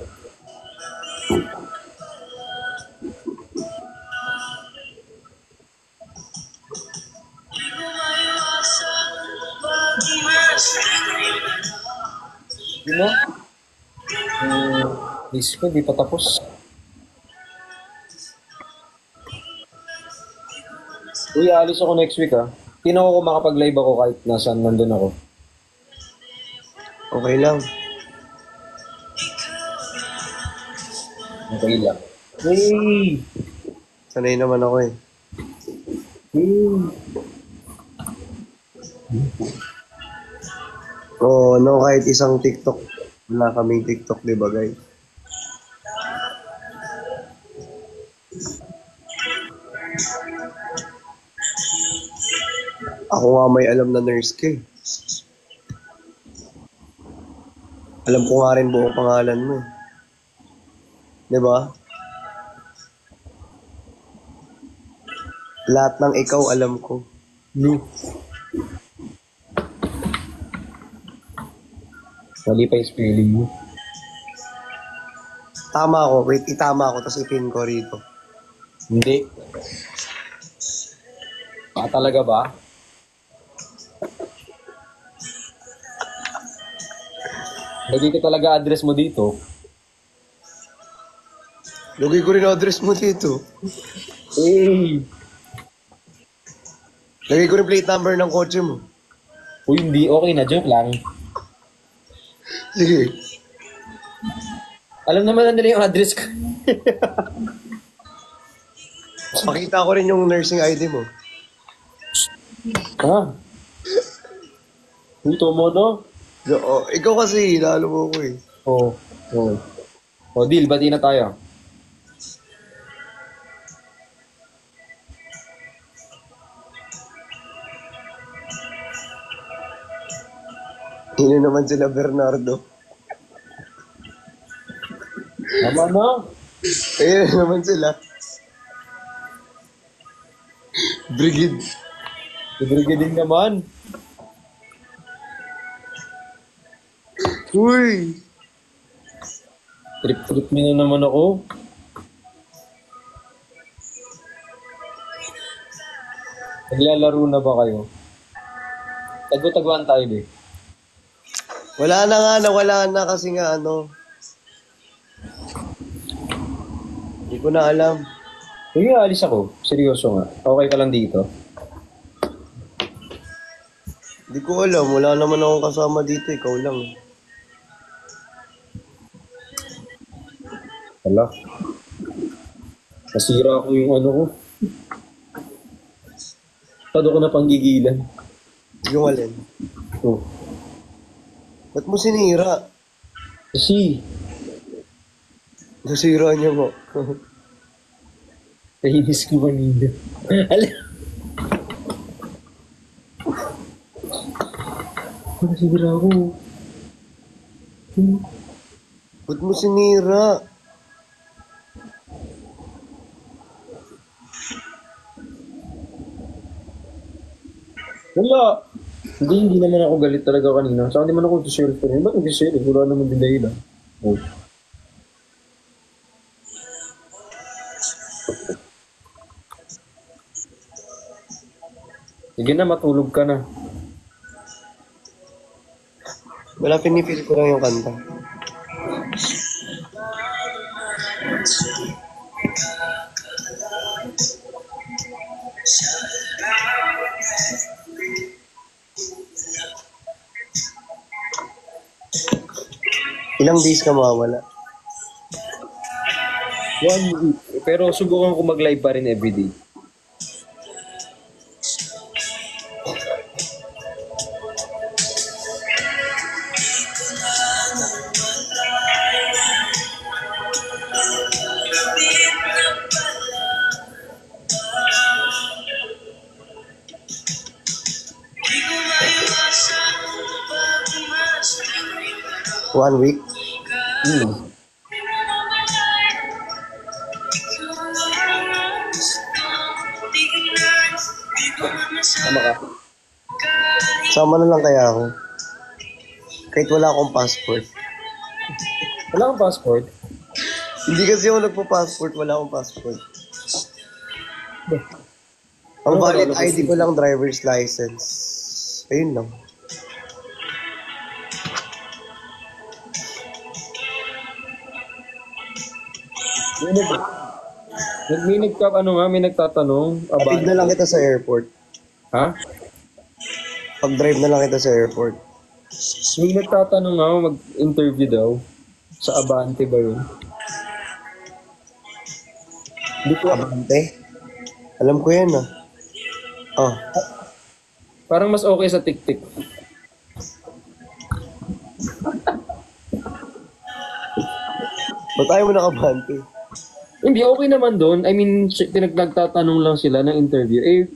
Di mo? Please ko, di pa tapos. Uy, alis ako next week ah. Tinaw ko makapag-live ako kahit nasaan nandun ako. Okay lang. Okay lang. Hey! Sanay naman ako eh. Hey! Oo, no, kahit isang TikTok. Wala kaming TikTok, di ba guys? Ako nga may alam na nurse ka eh. Alam ko nga rin buong pangalan mo eh. Di ba? Lahat ng ikaw alam ko. No. Mali pa yung spelling mo. Tama ako. Wait, itama ako tapos ipin ko rito. Hindi. Talaga ba? Lagi ko talaga address mo dito. Lugay ko rin address mo dito. Hey! Lagay ko rin plate number ng kotse mo. Uy, hindi. Okay na. Joke lang. Sige. Alam naman na nila yung address ko. Pakita ko rin yung nursing ID mo. Ha? Ito mo, no? Oh, ikaw kasi, lalo mo ko eh. Oo. Oh. O, deal. Bati na tayo. Hino naman sila Bernardo. Tama na. Ayun naman sila. Brigid. Ibrigay din naman. Uy! Trip-trip mo na naman ako. Naglalaro na ba kayo? Tagbo-tagwan tayo, eh. Wala na nga, nawala na kasi nga ano. Hindi ko na alam. Sige, alis ako. Seryoso nga. Okay ka lang dito. Hindi ko alam, wala naman akong kasama dito, ikaw lang. Hala. Nasira ko yung ano ko. Pado ko na panggigilan. Yung alin. Oh. Ba't mo sinira? Kasi, Nasira niya mo. kahinis ko kanina. Alam. Nasira ako. Ba't mo sinira? Wala. Hindi naman ako galit talaga kanina. Saka hindi man ako share ko rin. Ba't nag-share? Wala naman din dahilan. Oh. Sige na, matulog ka na. Wala, pinipil ko lang yung kanta. Ilang days ka mawawala? 1 week. Pero subukan ko mag-live pa rin everyday. One week? Tama ka. Sama na lang kaya ako. Kahit wala akong passport. Wala kang passport? Hindi kasi ako nagpo-passport, wala akong passport. Ang valid ID ko lang driver's license. Ayun lang. May nagtatanong Kapag na lang kita sa airport. Ha? Pag-drive na lang kita sa airport. May nagtatanong nga, mag-interview daw. Sa Abante ba yun? Hindi ko Abante? Alam ko yan ah. Oh, Parang mas okay sa TikTok. ba't ayaw mo nakabante? Hindi, okay naman doon. I mean, nagtatanong lang sila ng interview. Eh,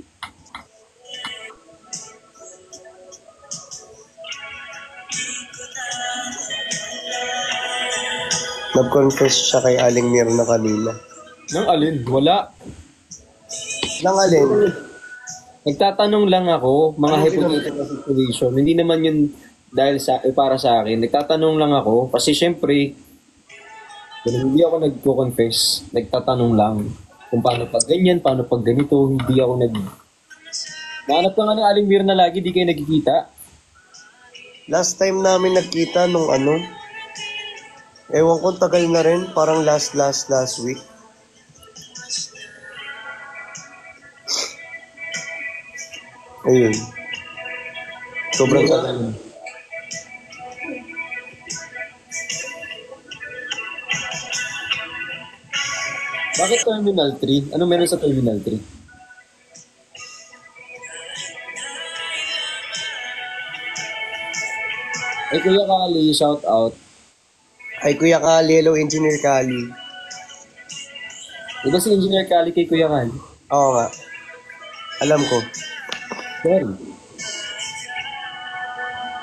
Nag-confess siya kay Aling Mirna kanina. nang alin? Wala. Nang alin? Nagtatanong lang ako, mga hypothetical situation. Hindi naman yun dahil para sa akin. Nagtatanong lang ako kasi syempre, hindi ako nagko-confess. Nagtatanong lang kung paano pag ganyan, paano pag ganito. Hindi ako Nahanap ka nga ni Aling Mirna lagi, di kayo nagkikita. Last time namin nagkita nung ano, ewan ko, tagal na rin. Parang last week. Ayun. Sobrang tagal. Bakit Terminal 3? Ano meron sa Terminal 3? Ay, Kuya Kali, shout out. Ay, Kuya Kali. Hello, Engineer Kali. Di ba si Engineer Kali kay Kuya Kali? Oo nga. Alam ko. Sorry.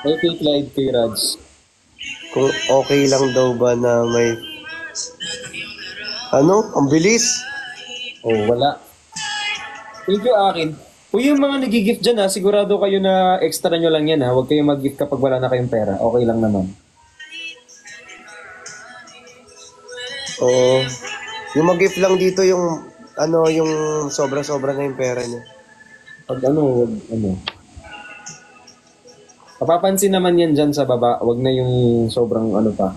Ay, kay Clyde, kay Raj. Kung okay lang daw ba na may... Ano? Ang bilis. Oh, wala. Thank you, akin. Kung yung mga nag-gift dyan ha, sigurado kayo na extra nyo lang yan ha. Huwag kayong mag-gift kapag wala na kayong pera. Okay lang naman. Oo. Yung mag-gift lang dito yung... Ano, yung sobra-sobra na yung pera niya. Pag ano. Mapapansin naman yan dyan sa baba. Huwag na yung sobrang ano pa.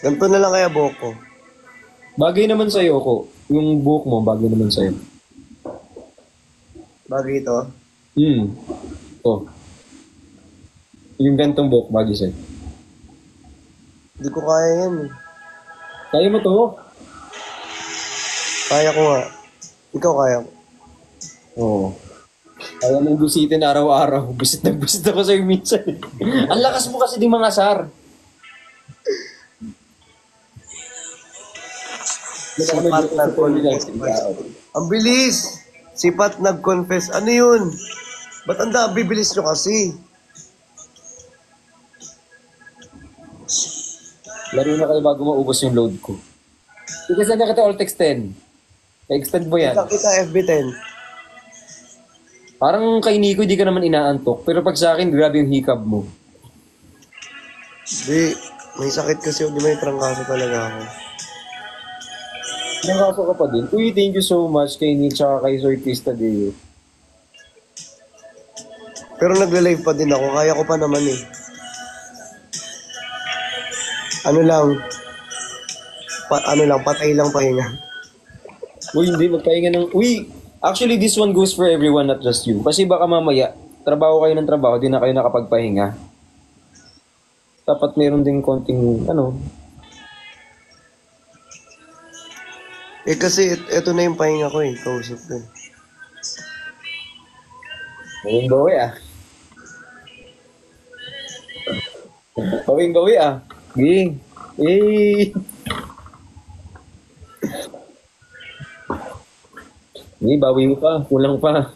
Ganito na lang kaya Boko. Bagay naman sa'yo ko. Yung buhok mo, bagay naman sa'yo. Bagay ito. Oh. Yung gantong buhok, bagay sa'yo. Hindi ko kaya yan eh. Kaya mo to? Kaya ko nga. Ikaw kaya ko. Oo. Ayaw mong busitin araw-araw. Busit na busit ako sa'yo minsan. Ang lakas mo kasi di mga sar. Sipat nag-confess. Ang bilis! Sipat nag-confess. Ano yun? Ba't ang bibilis nyo kasi? Laro na kayo bago maubos yung load ko. Sige, saan na kita all text 10? I-extend mo yan. Kita FB10. Parang kay Nico, di ka naman inaantok. Pero pag sa akin, grabe yung hikab mo. Di, may sakit kasi di may trangkaso talaga ako. Nangkaso ka pa din. Uy, thank you so much kay Nick tsaka kay Sir Chris Tadeo. Pero nagle-live pa din ako, kaya ko pa naman eh. Ano lang, patay lang pahinga. Uy, hindi. Magpahinga ng... Uy! Actually, this one goes for everyone, not just you. Kasi baka mamaya, trabaho kayo ng trabaho, di na kayo nakapagpahinga. Dapat meron din konting, Eh kasi, ito na yung pahinga ko eh, kausap ko eh. Bawing bawi ah. Bawing bawi ah. Ging. Eh. Hindi, bawi mo pa. Kulang pa.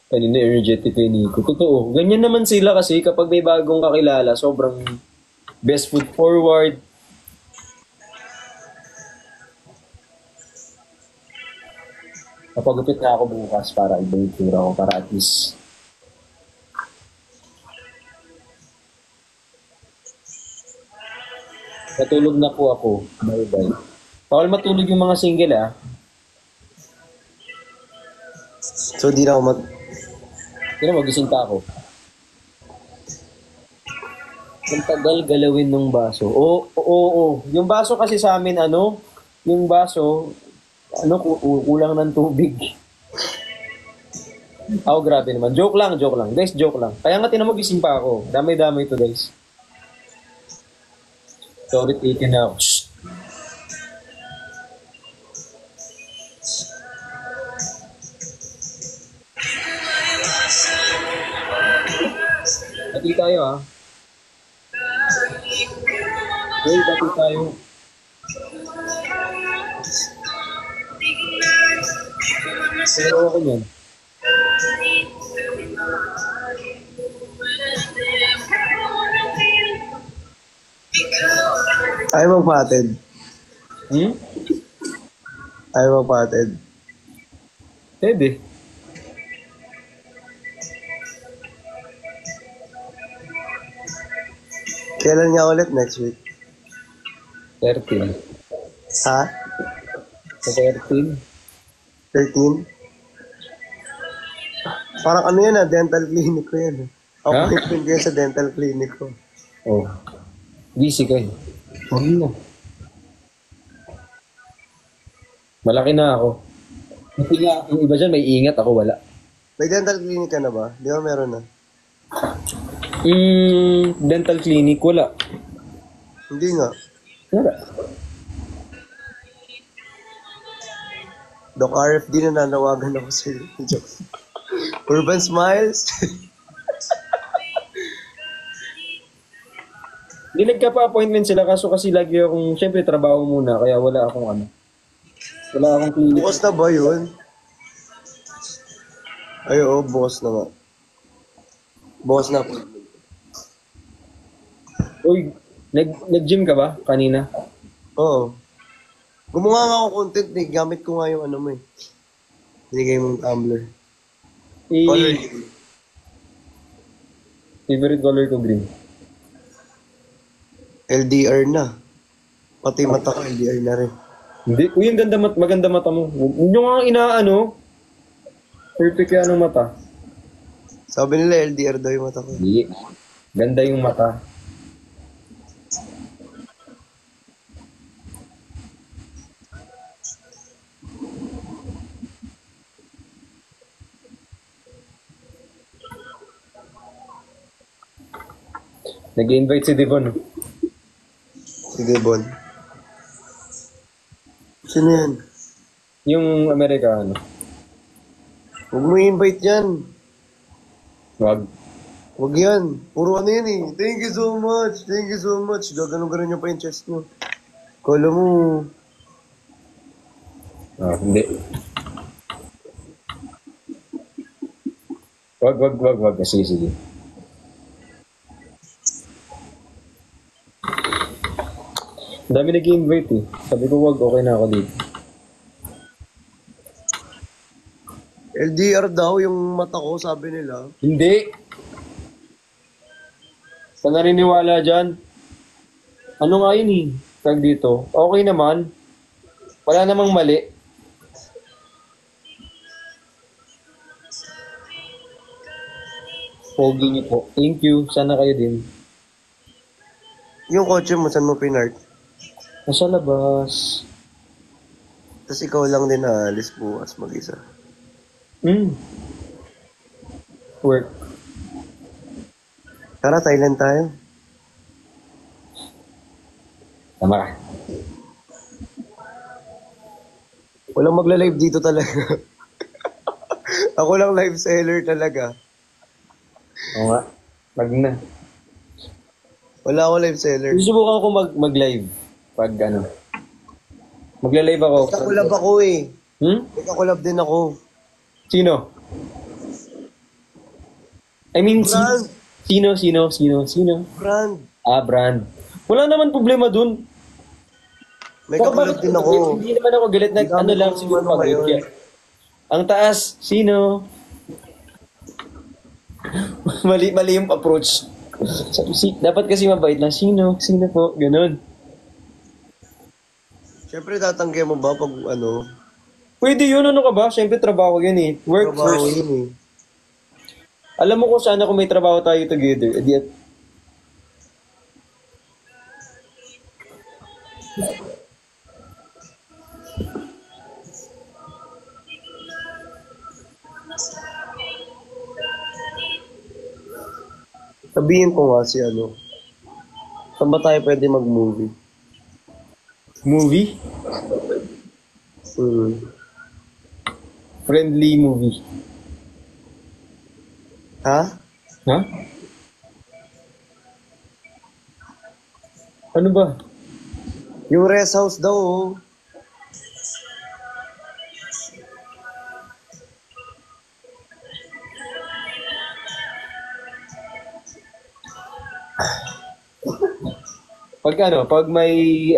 Kanina energetic kay Nico. Totoo. Ganyan naman sila kasi kapag may bagong kakilala, sobrang best foot forward. Napagupit na ako bukas para iba yung tura ko para at least matulog na po ako. Bye-bye. Bawal matulog yung mga single ah. So di na ako Kaya magising pa ako. Ang tagal galawin ng baso. Oo. Yung baso kasi sa amin, yung baso, kulang ng tubig. Grabe naman. Joke lang. Guys, joke lang. Kaya nga gising pa ako. Damay-damay to, guys. Sorry, 18 na ako. Shh. Bati tayo ah. Hey, bati tayo. Pero ako yan. Ayaw magpatid. Hmm? Ayaw magpatid. Pwede. Kailan nga ulit? Next week? 13. Ha? Sa 13? 13? Parang ano yan dental clinic ko yan. Appointment ko yan sa dental clinic ko. Oh. Busy ka eh. Huwag na. Malaki na ako. Kasi nga, yung iba dyan may ingat, ako wala. May dental clinic ka na ba? Di ba meron na? Dental clinic, wala. Hindi nga. Wala. Doc RFD na nanawagan ako sa iyo. Urban Smiles. Hindi nagka-appointment sila kaso kasi lagi akong, syempre trabaho muna, kaya wala akong wala akong clinic. Bukas na ba yun? Ay, oo, bukas na nga. Bukas na. Uy, nag-gym ka ba kanina? Oo. Gumawa nga ako content eh. Gamit ko nga yung mo eh. Binigay mong tumbler. Color. Favorite color ko green. LDR na. Pati mata ko LDR na rin. Hindi. Uy, ang maganda mata mo. Huwag nyo nga perfect yan ang mata. Sabi nila LDR daw yung mata ko. Hindi. Ganda yung mata. Nag-invite si Devon. Si Devon. Sino yan? Yung Amerikano. Huwag mo i-invite yan. Wag. Huwag yan. Puro ano yan eh. Thank you so much. Thank you so much. Gaganon-ganon niya pa yung chest nyo. Kala mo, Hindi. Wag. Sige. Ang dami nag-invite eh. Sabi ko wag, okay na ako dito. LDR daw yung mata ko, sabi nila. Hindi! Sa naniniwala dyan, ano nga yun eh, tag dito, okay naman, wala namang mali. Pogi niyo po. Thank you. Sana kayo din. Yung kotse mo, saan mo pinart? Nasa labas. Tapos ikaw lang din aalis bukas mag-isa. Work. Tara, Thailand tayo. Tama ka. Walang magla-live dito talaga. Ako lang live seller talaga. Oo nga. Wag na. Wala ako live seller. Susubukan ko mag-live. Pag ano. Magla-live ako. Nagkakulab ako eh. Nagkakulab din ako. Sino? I mean, Brand. Sino? Brand. Brand. Wala naman problema dun. May kakulab din ako. Hindi naman ako galit na Hindi kami ano lang kung siguro ano pagod ngayon. kaya. Ang taas, sino? mali yung approach. Dapat kasi mabait lang. Sino po? Ganun. Siyempre tatanggi mo ba pag ano? Pwede yun, ano ka ba? Siyempre trabaho yun eh. Work Trabaho first. yun eh. Alam mo kung sana kung may trabaho tayo together. Sabihin ko nga si ano. Saan ba tayo pwede mag-movie? Movie? Friendly movie. Ha? Ha? Ano ba? Yung rest house daw oh. Pag may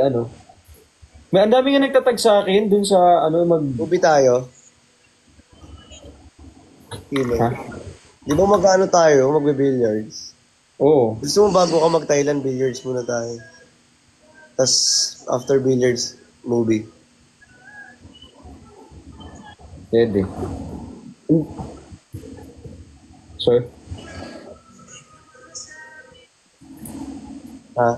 may ang dami nga nagtatag sa akin dun sa Movie tayo. Kilo. Ha? Di ba mag-ano tayo? Magbe-billiards. Oo. Gusto mo bago ka mag-Thailand, billiards muna tayo. Tapos, after billiards, movie. Pwede. Sir? Ha?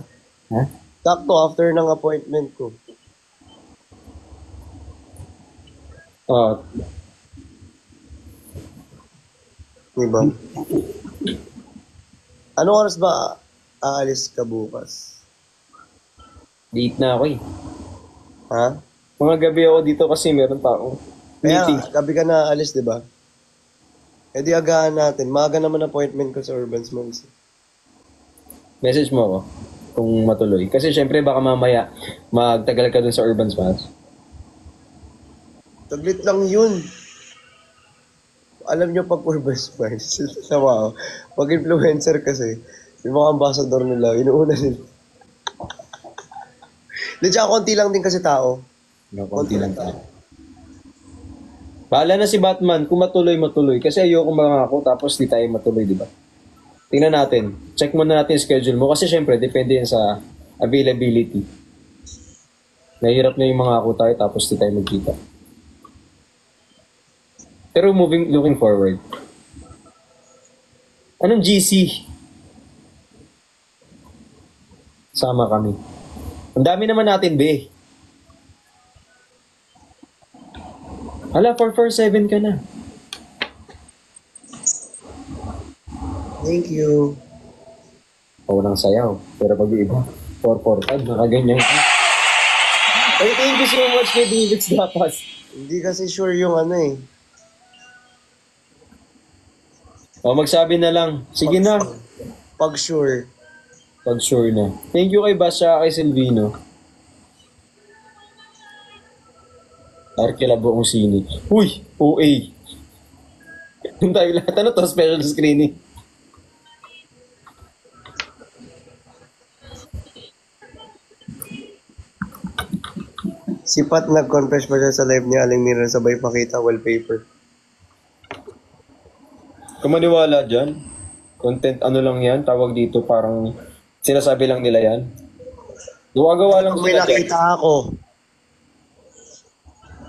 Ha? Sakto, after ng appointment ko. Diba? Anong oras ba aalis ka bukas? Late na ako eh. Ha? Mga gabi ako dito kasi meron pa akong Kaya, meeting. gabi ka na aalis, diba? E di agahan natin. Maaga naman appointment ko sa Urban Smalls. Message mo ako kung matuloy. Kasi syempre baka mamaya magtagal ka dun sa Urban Smalls. Taglit lang yun. Alam nyo pag Urban Smalls, sama ako. Pag influencer kasi, yung mga ambassador nila, inuuna nila. Di tsaka konti lang din kasi tao. Konti lang tayo. Bahala na si Batman kung matuloy. Kasi ayoko mangako tapos di tayo matuloy, di ba? Tingnan natin. Check muna natin yung schedule mo. Kasi syempre, depende yan sa availability. Nahirap na yung mangako tayo tapos di tayo magkita. Pero looking forward. Anong GC? Sama kami. Ang dami naman natin, be. Hala, 447 ka na. Thank you. Walang sayaw. Pero pag iba, 445, nakaganyan ka. Ay, thank you so much kay David Dapas. Hindi kasi sure yung ano eh. O, magsabi na lang. Sige na. Pag sure. Pag sure na. Thank you kay Basha, kay Silvino. Arkela buong sini. Uy! OA! Yung tayo lahat. Ano to? Special screening. Si Pat nag-confess pa siya sa live niya, Aling Mira, sabay pakita wallpaper. Kumaniwala dyan. Content ano lang yan. Tawag dito parang sinasabi lang nila yan. Gumagawa lang Kung may sila dyan. nakita ako,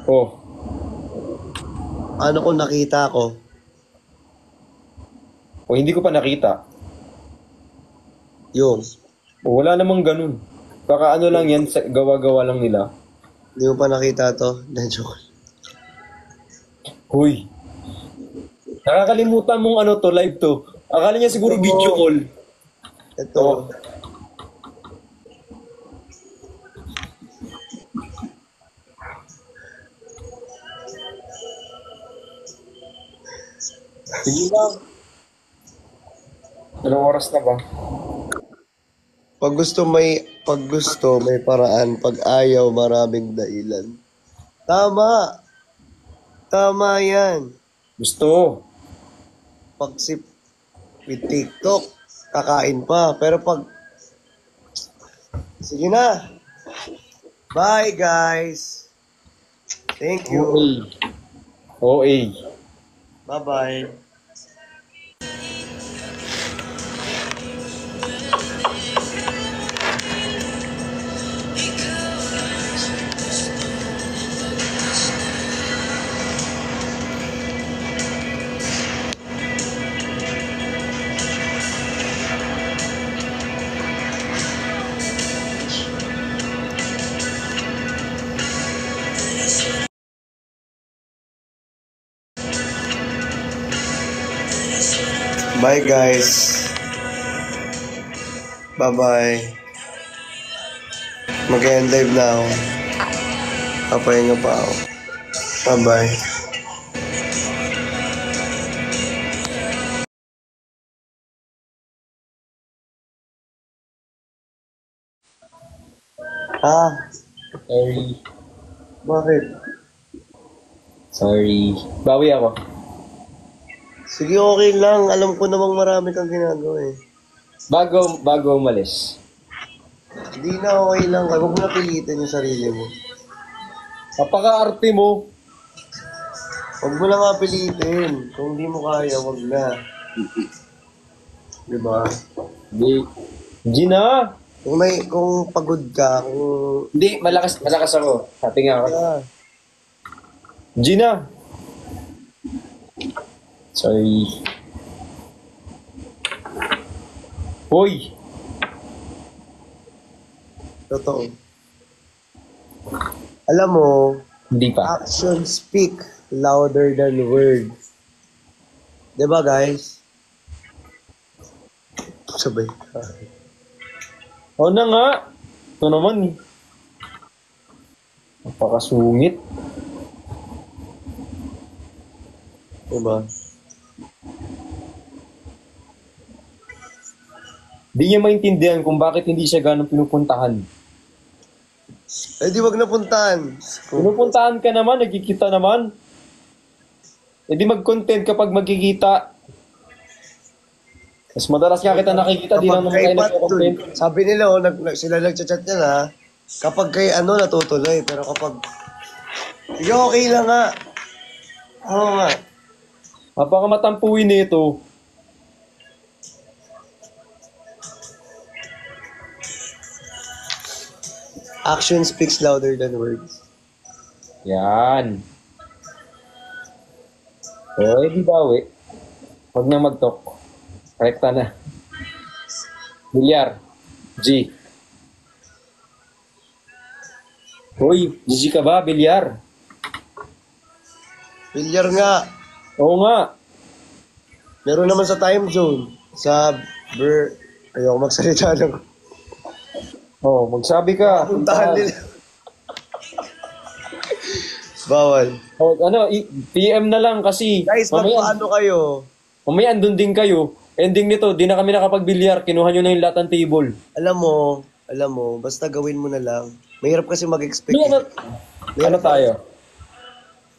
Oh. ano kung nakita ko? O hindi ko pa nakita. Yung, O, wala namang ganun. Baka ano lang yan, gawa-gawa lang nila. hindi mo pa nakita to? Joke. Huy. Nakakalimutan mong ano to, live to. Akala niya siguro video call. Ito. Oh. Sige lang. Ilang oras na ba? Pag gusto may paraan, pag ayaw maraming dahilan. Tama. Tama 'yan. Gusto. Pag si with TikTok, kakain pa. Pero pag sige na. Bye guys. Thank you. OA. OA. Bye-bye. Bye guys. Bye-bye. Mag-end live na ako. Papahinga pa ako. Bye-bye. Ah, Sorry. bakit? Sorry. Bawi ako. Sige, okay lang. Alam ko namang marami kang ginagawa eh. Bago umalis. Hindi na okay lang. Huwag mo na pilitin yung sarili mo. Kapaka-arte mo. Huwag mo na nga pilitin. Kung hindi mo kaya, huwag na. Diba? Hindi na. Kung pagod ka, kung... Hindi, malakas ako. Sabi nga ako. Ah, Gina. Sorry. Hoy. totoo. Alam mo, Hindi pa. actions speak louder than words. Diba guys? Sabay. Oo na nga. Ito naman eh. Napakasungit. Diba? Di niya maintindihan kung bakit hindi siya ganong pinupuntahan. Eh di wag na puntahan. Pinupuntahan ka naman, nagkikita naman. Eh di mag-content kapag magkikita. Mas madalas nga kita nakikita, di lang naman kay tayo Pat nagko-content. dun, sabi nila, sila nagchat-chat niya na, kapag kay natutuloy. Pero kapag, sige, okay lang nga. Oo nga. Napakamatampuin nito. Action speaks louder than words. Yan. O, di bawi. Huwag na mag-talk. Rekta na. Bilyar. G. Hoy, GG ka ba, bilyar? Bilyar nga. Oo nga. Meron naman sa time zone. Ayoko magsalita ng Oh, magsabi ka. puntahan nila. Bawal. Oh, ano, PM na lang kasi Guys, mamaya, magpaano kayo? Mamaya andun din kayo. Ending nito, di na kami nakapagbilyar. Kinuha nyo na yung lahat ng table. Alam mo, basta gawin mo na lang. Mahirap kasi mag-expect. Ano, ano tayo?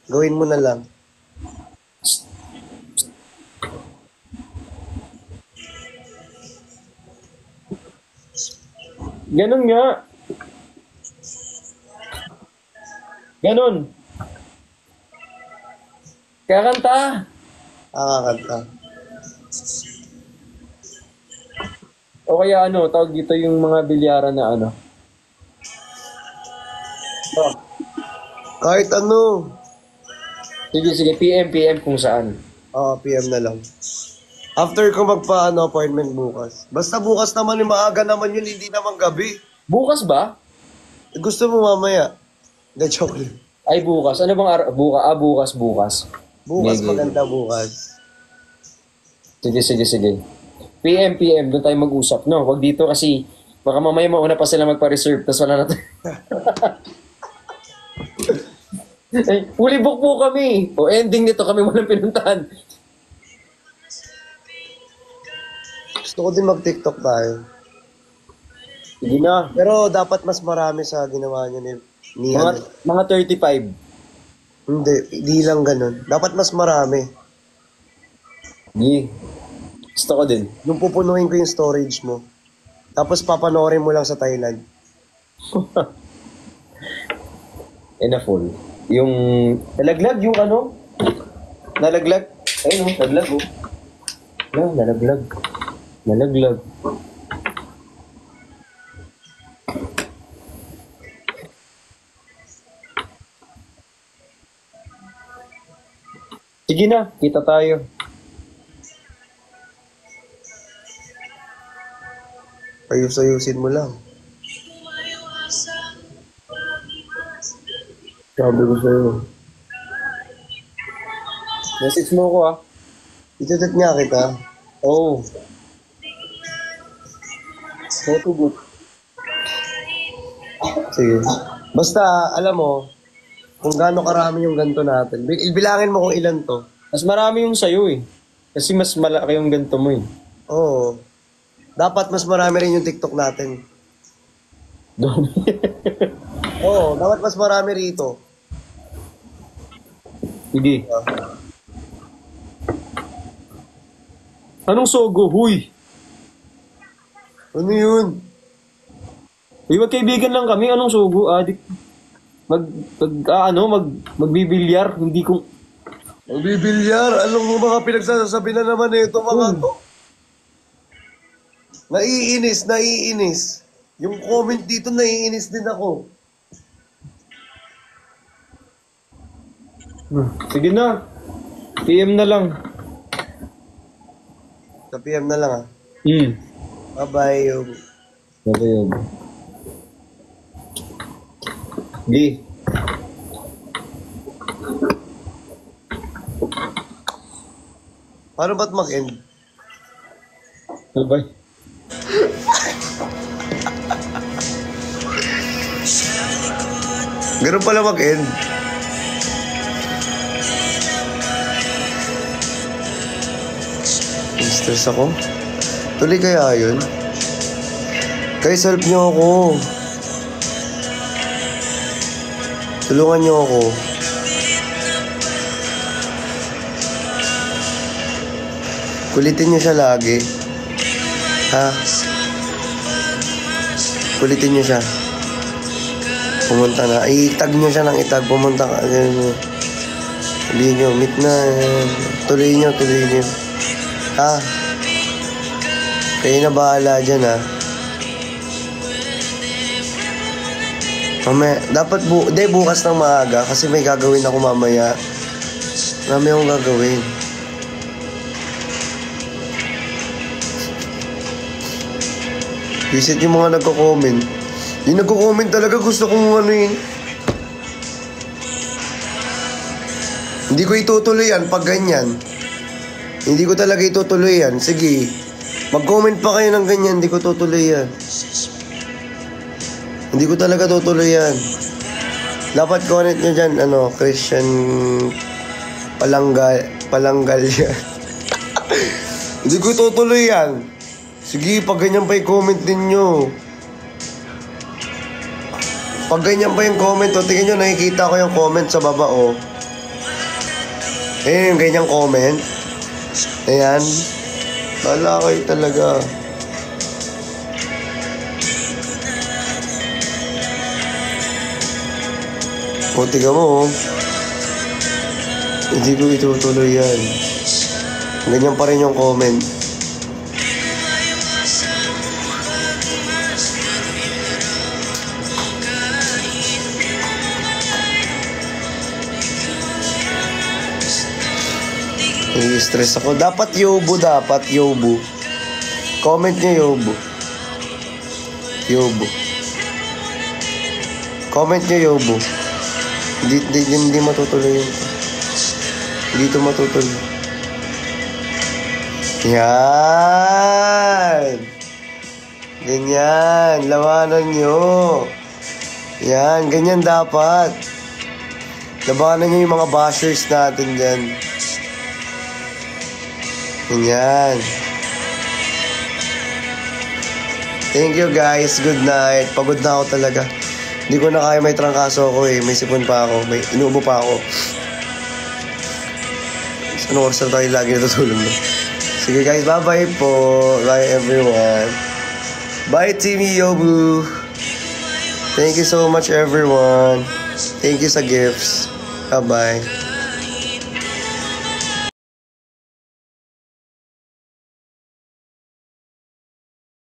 Gawin mo na lang. Ganun nga. Ganun. Kakanta. Kakanta. O kaya ano, tawag dito yung mga bilyaran na ano. Kahit ano. Sige, PM kung saan. PM na lang. After ko appointment bukas. Basta bukas naman yung maaga naman yun, hindi naman gabi. Bukas ba? Gusto mo mamaya? The joke lang. Ay, bukas. Ano bang araw? Bukas. Bukas, Sige. maganda bukas. Sige. PM, doon tayo mag-usap, no? Wag dito kasi baka mamaya mauna pa sila magpa-reserve, tapos wala na tayo. Ay, fully book po kami. O ending nito kami walang pinuntahan. Gusto ko din mag-TikTok tayo. Sige na. Pero dapat mas marami sa ginawa niya ni Mga 35. Hindi lang ganun. Dapat mas marami. Sige. Gusto ko din. Yung pupunuin ko yung storage mo. Tapos papanoorin mo lang sa Thailand. Full. Yung nalaglag yung ano? Nalaglag. Ayun, nalaglag oh. Nalaglag. Sige na, kita tayo. Ayus-ayusin mo lang. Sabi ko sa'yo. Message mo ako ah. Itutot niya kita. Oh. Photo book. Sige. Basta, alam mo, kung gaano karami yung ganto natin. Bilangin mo kung ilan to. Mas marami yung sa'yo eh. Kasi mas malaki yung ganito mo eh. Oo. Dapat mas marami rin yung TikTok natin. Doon. Oo, dapat mas marami rito. Sige. Anong sogo? Huy! Ano yun? Uy, magkaibigan lang kami. Anong sogo? Adik. Magbibilyar. Hindi ko... Magbibilyar. Alam mo mga pinagsasabi na naman ito mga to. Naiinis. Yung comment dito, naiinis din ako. Sige na. PM na lang. Sa PM na lang ah. Bye-bye. Sabi yun. Di. Paano ba't mag-end? Bye-bye. Ganun pala mag-end. Stress ako. Tuloy kaya yun? Guys, help nyo ako. Tulungan nyo ako. Kulitin nyo siya lagi. Ha? Kulitin nyo siya. Pumunta na. Itag nyo siya ng itag. Pumunta ka. Sabihin nyo, meet na. Tuloy nyo. Ha? Kayo na bahala dyan, ha? Mamaya, dapat bukas ng maaga kasi may gagawin ako mamaya. Marami akong gagawin. Visit yung mga nagko-comment. Yung nagko-comment talaga gusto kong ano yun. Hindi ko itutuloy yan pag ganyan. Hindi ko talaga itutuloy yan. Sige, mag-comment pa kayo ng ganyan. Hindi ko tutuloy yan. Hindi ko talaga tutuloy yan. Dapat comment nyo dyan, Christian Palanggal yan. Hindi ko itutuloy yan. Sige, pag ganyan pa yung comment ninyo. Pag ganyan pa yung comment, o tingin nyo, nakikita ko yung comment sa baba, o. Ayan yung ganyang comment. Ayan. Wala kayo talaga. O, tiga mo, o. Hindi ko itutuloy yan. Ganyan pa rin yung comment. Nai-stress ako. Dapat Yobo, dapat Yobo. Comment nyo Yobo. Yobo. Comment nyo Yobo. Hindi matutuloy yun. Hindi ito matutuloy. Yan. Ganyan. Lawanan nyo. Yan. Ganyan dapat. Labanan nyo yung mga bashers natin dyan. Ganyan. Thank you guys. Good night. Pagod na ako talaga. Hindi ko na kaya, may trangkaso ako eh. May sipon pa ako. May inuubo pa ako. Anong oras na tayo lagi natutulog na? Sige guys, bye-bye po. Bye everyone. Bye Team Yobu. Thank you so much everyone. Thank you sa gifts. Bye-bye.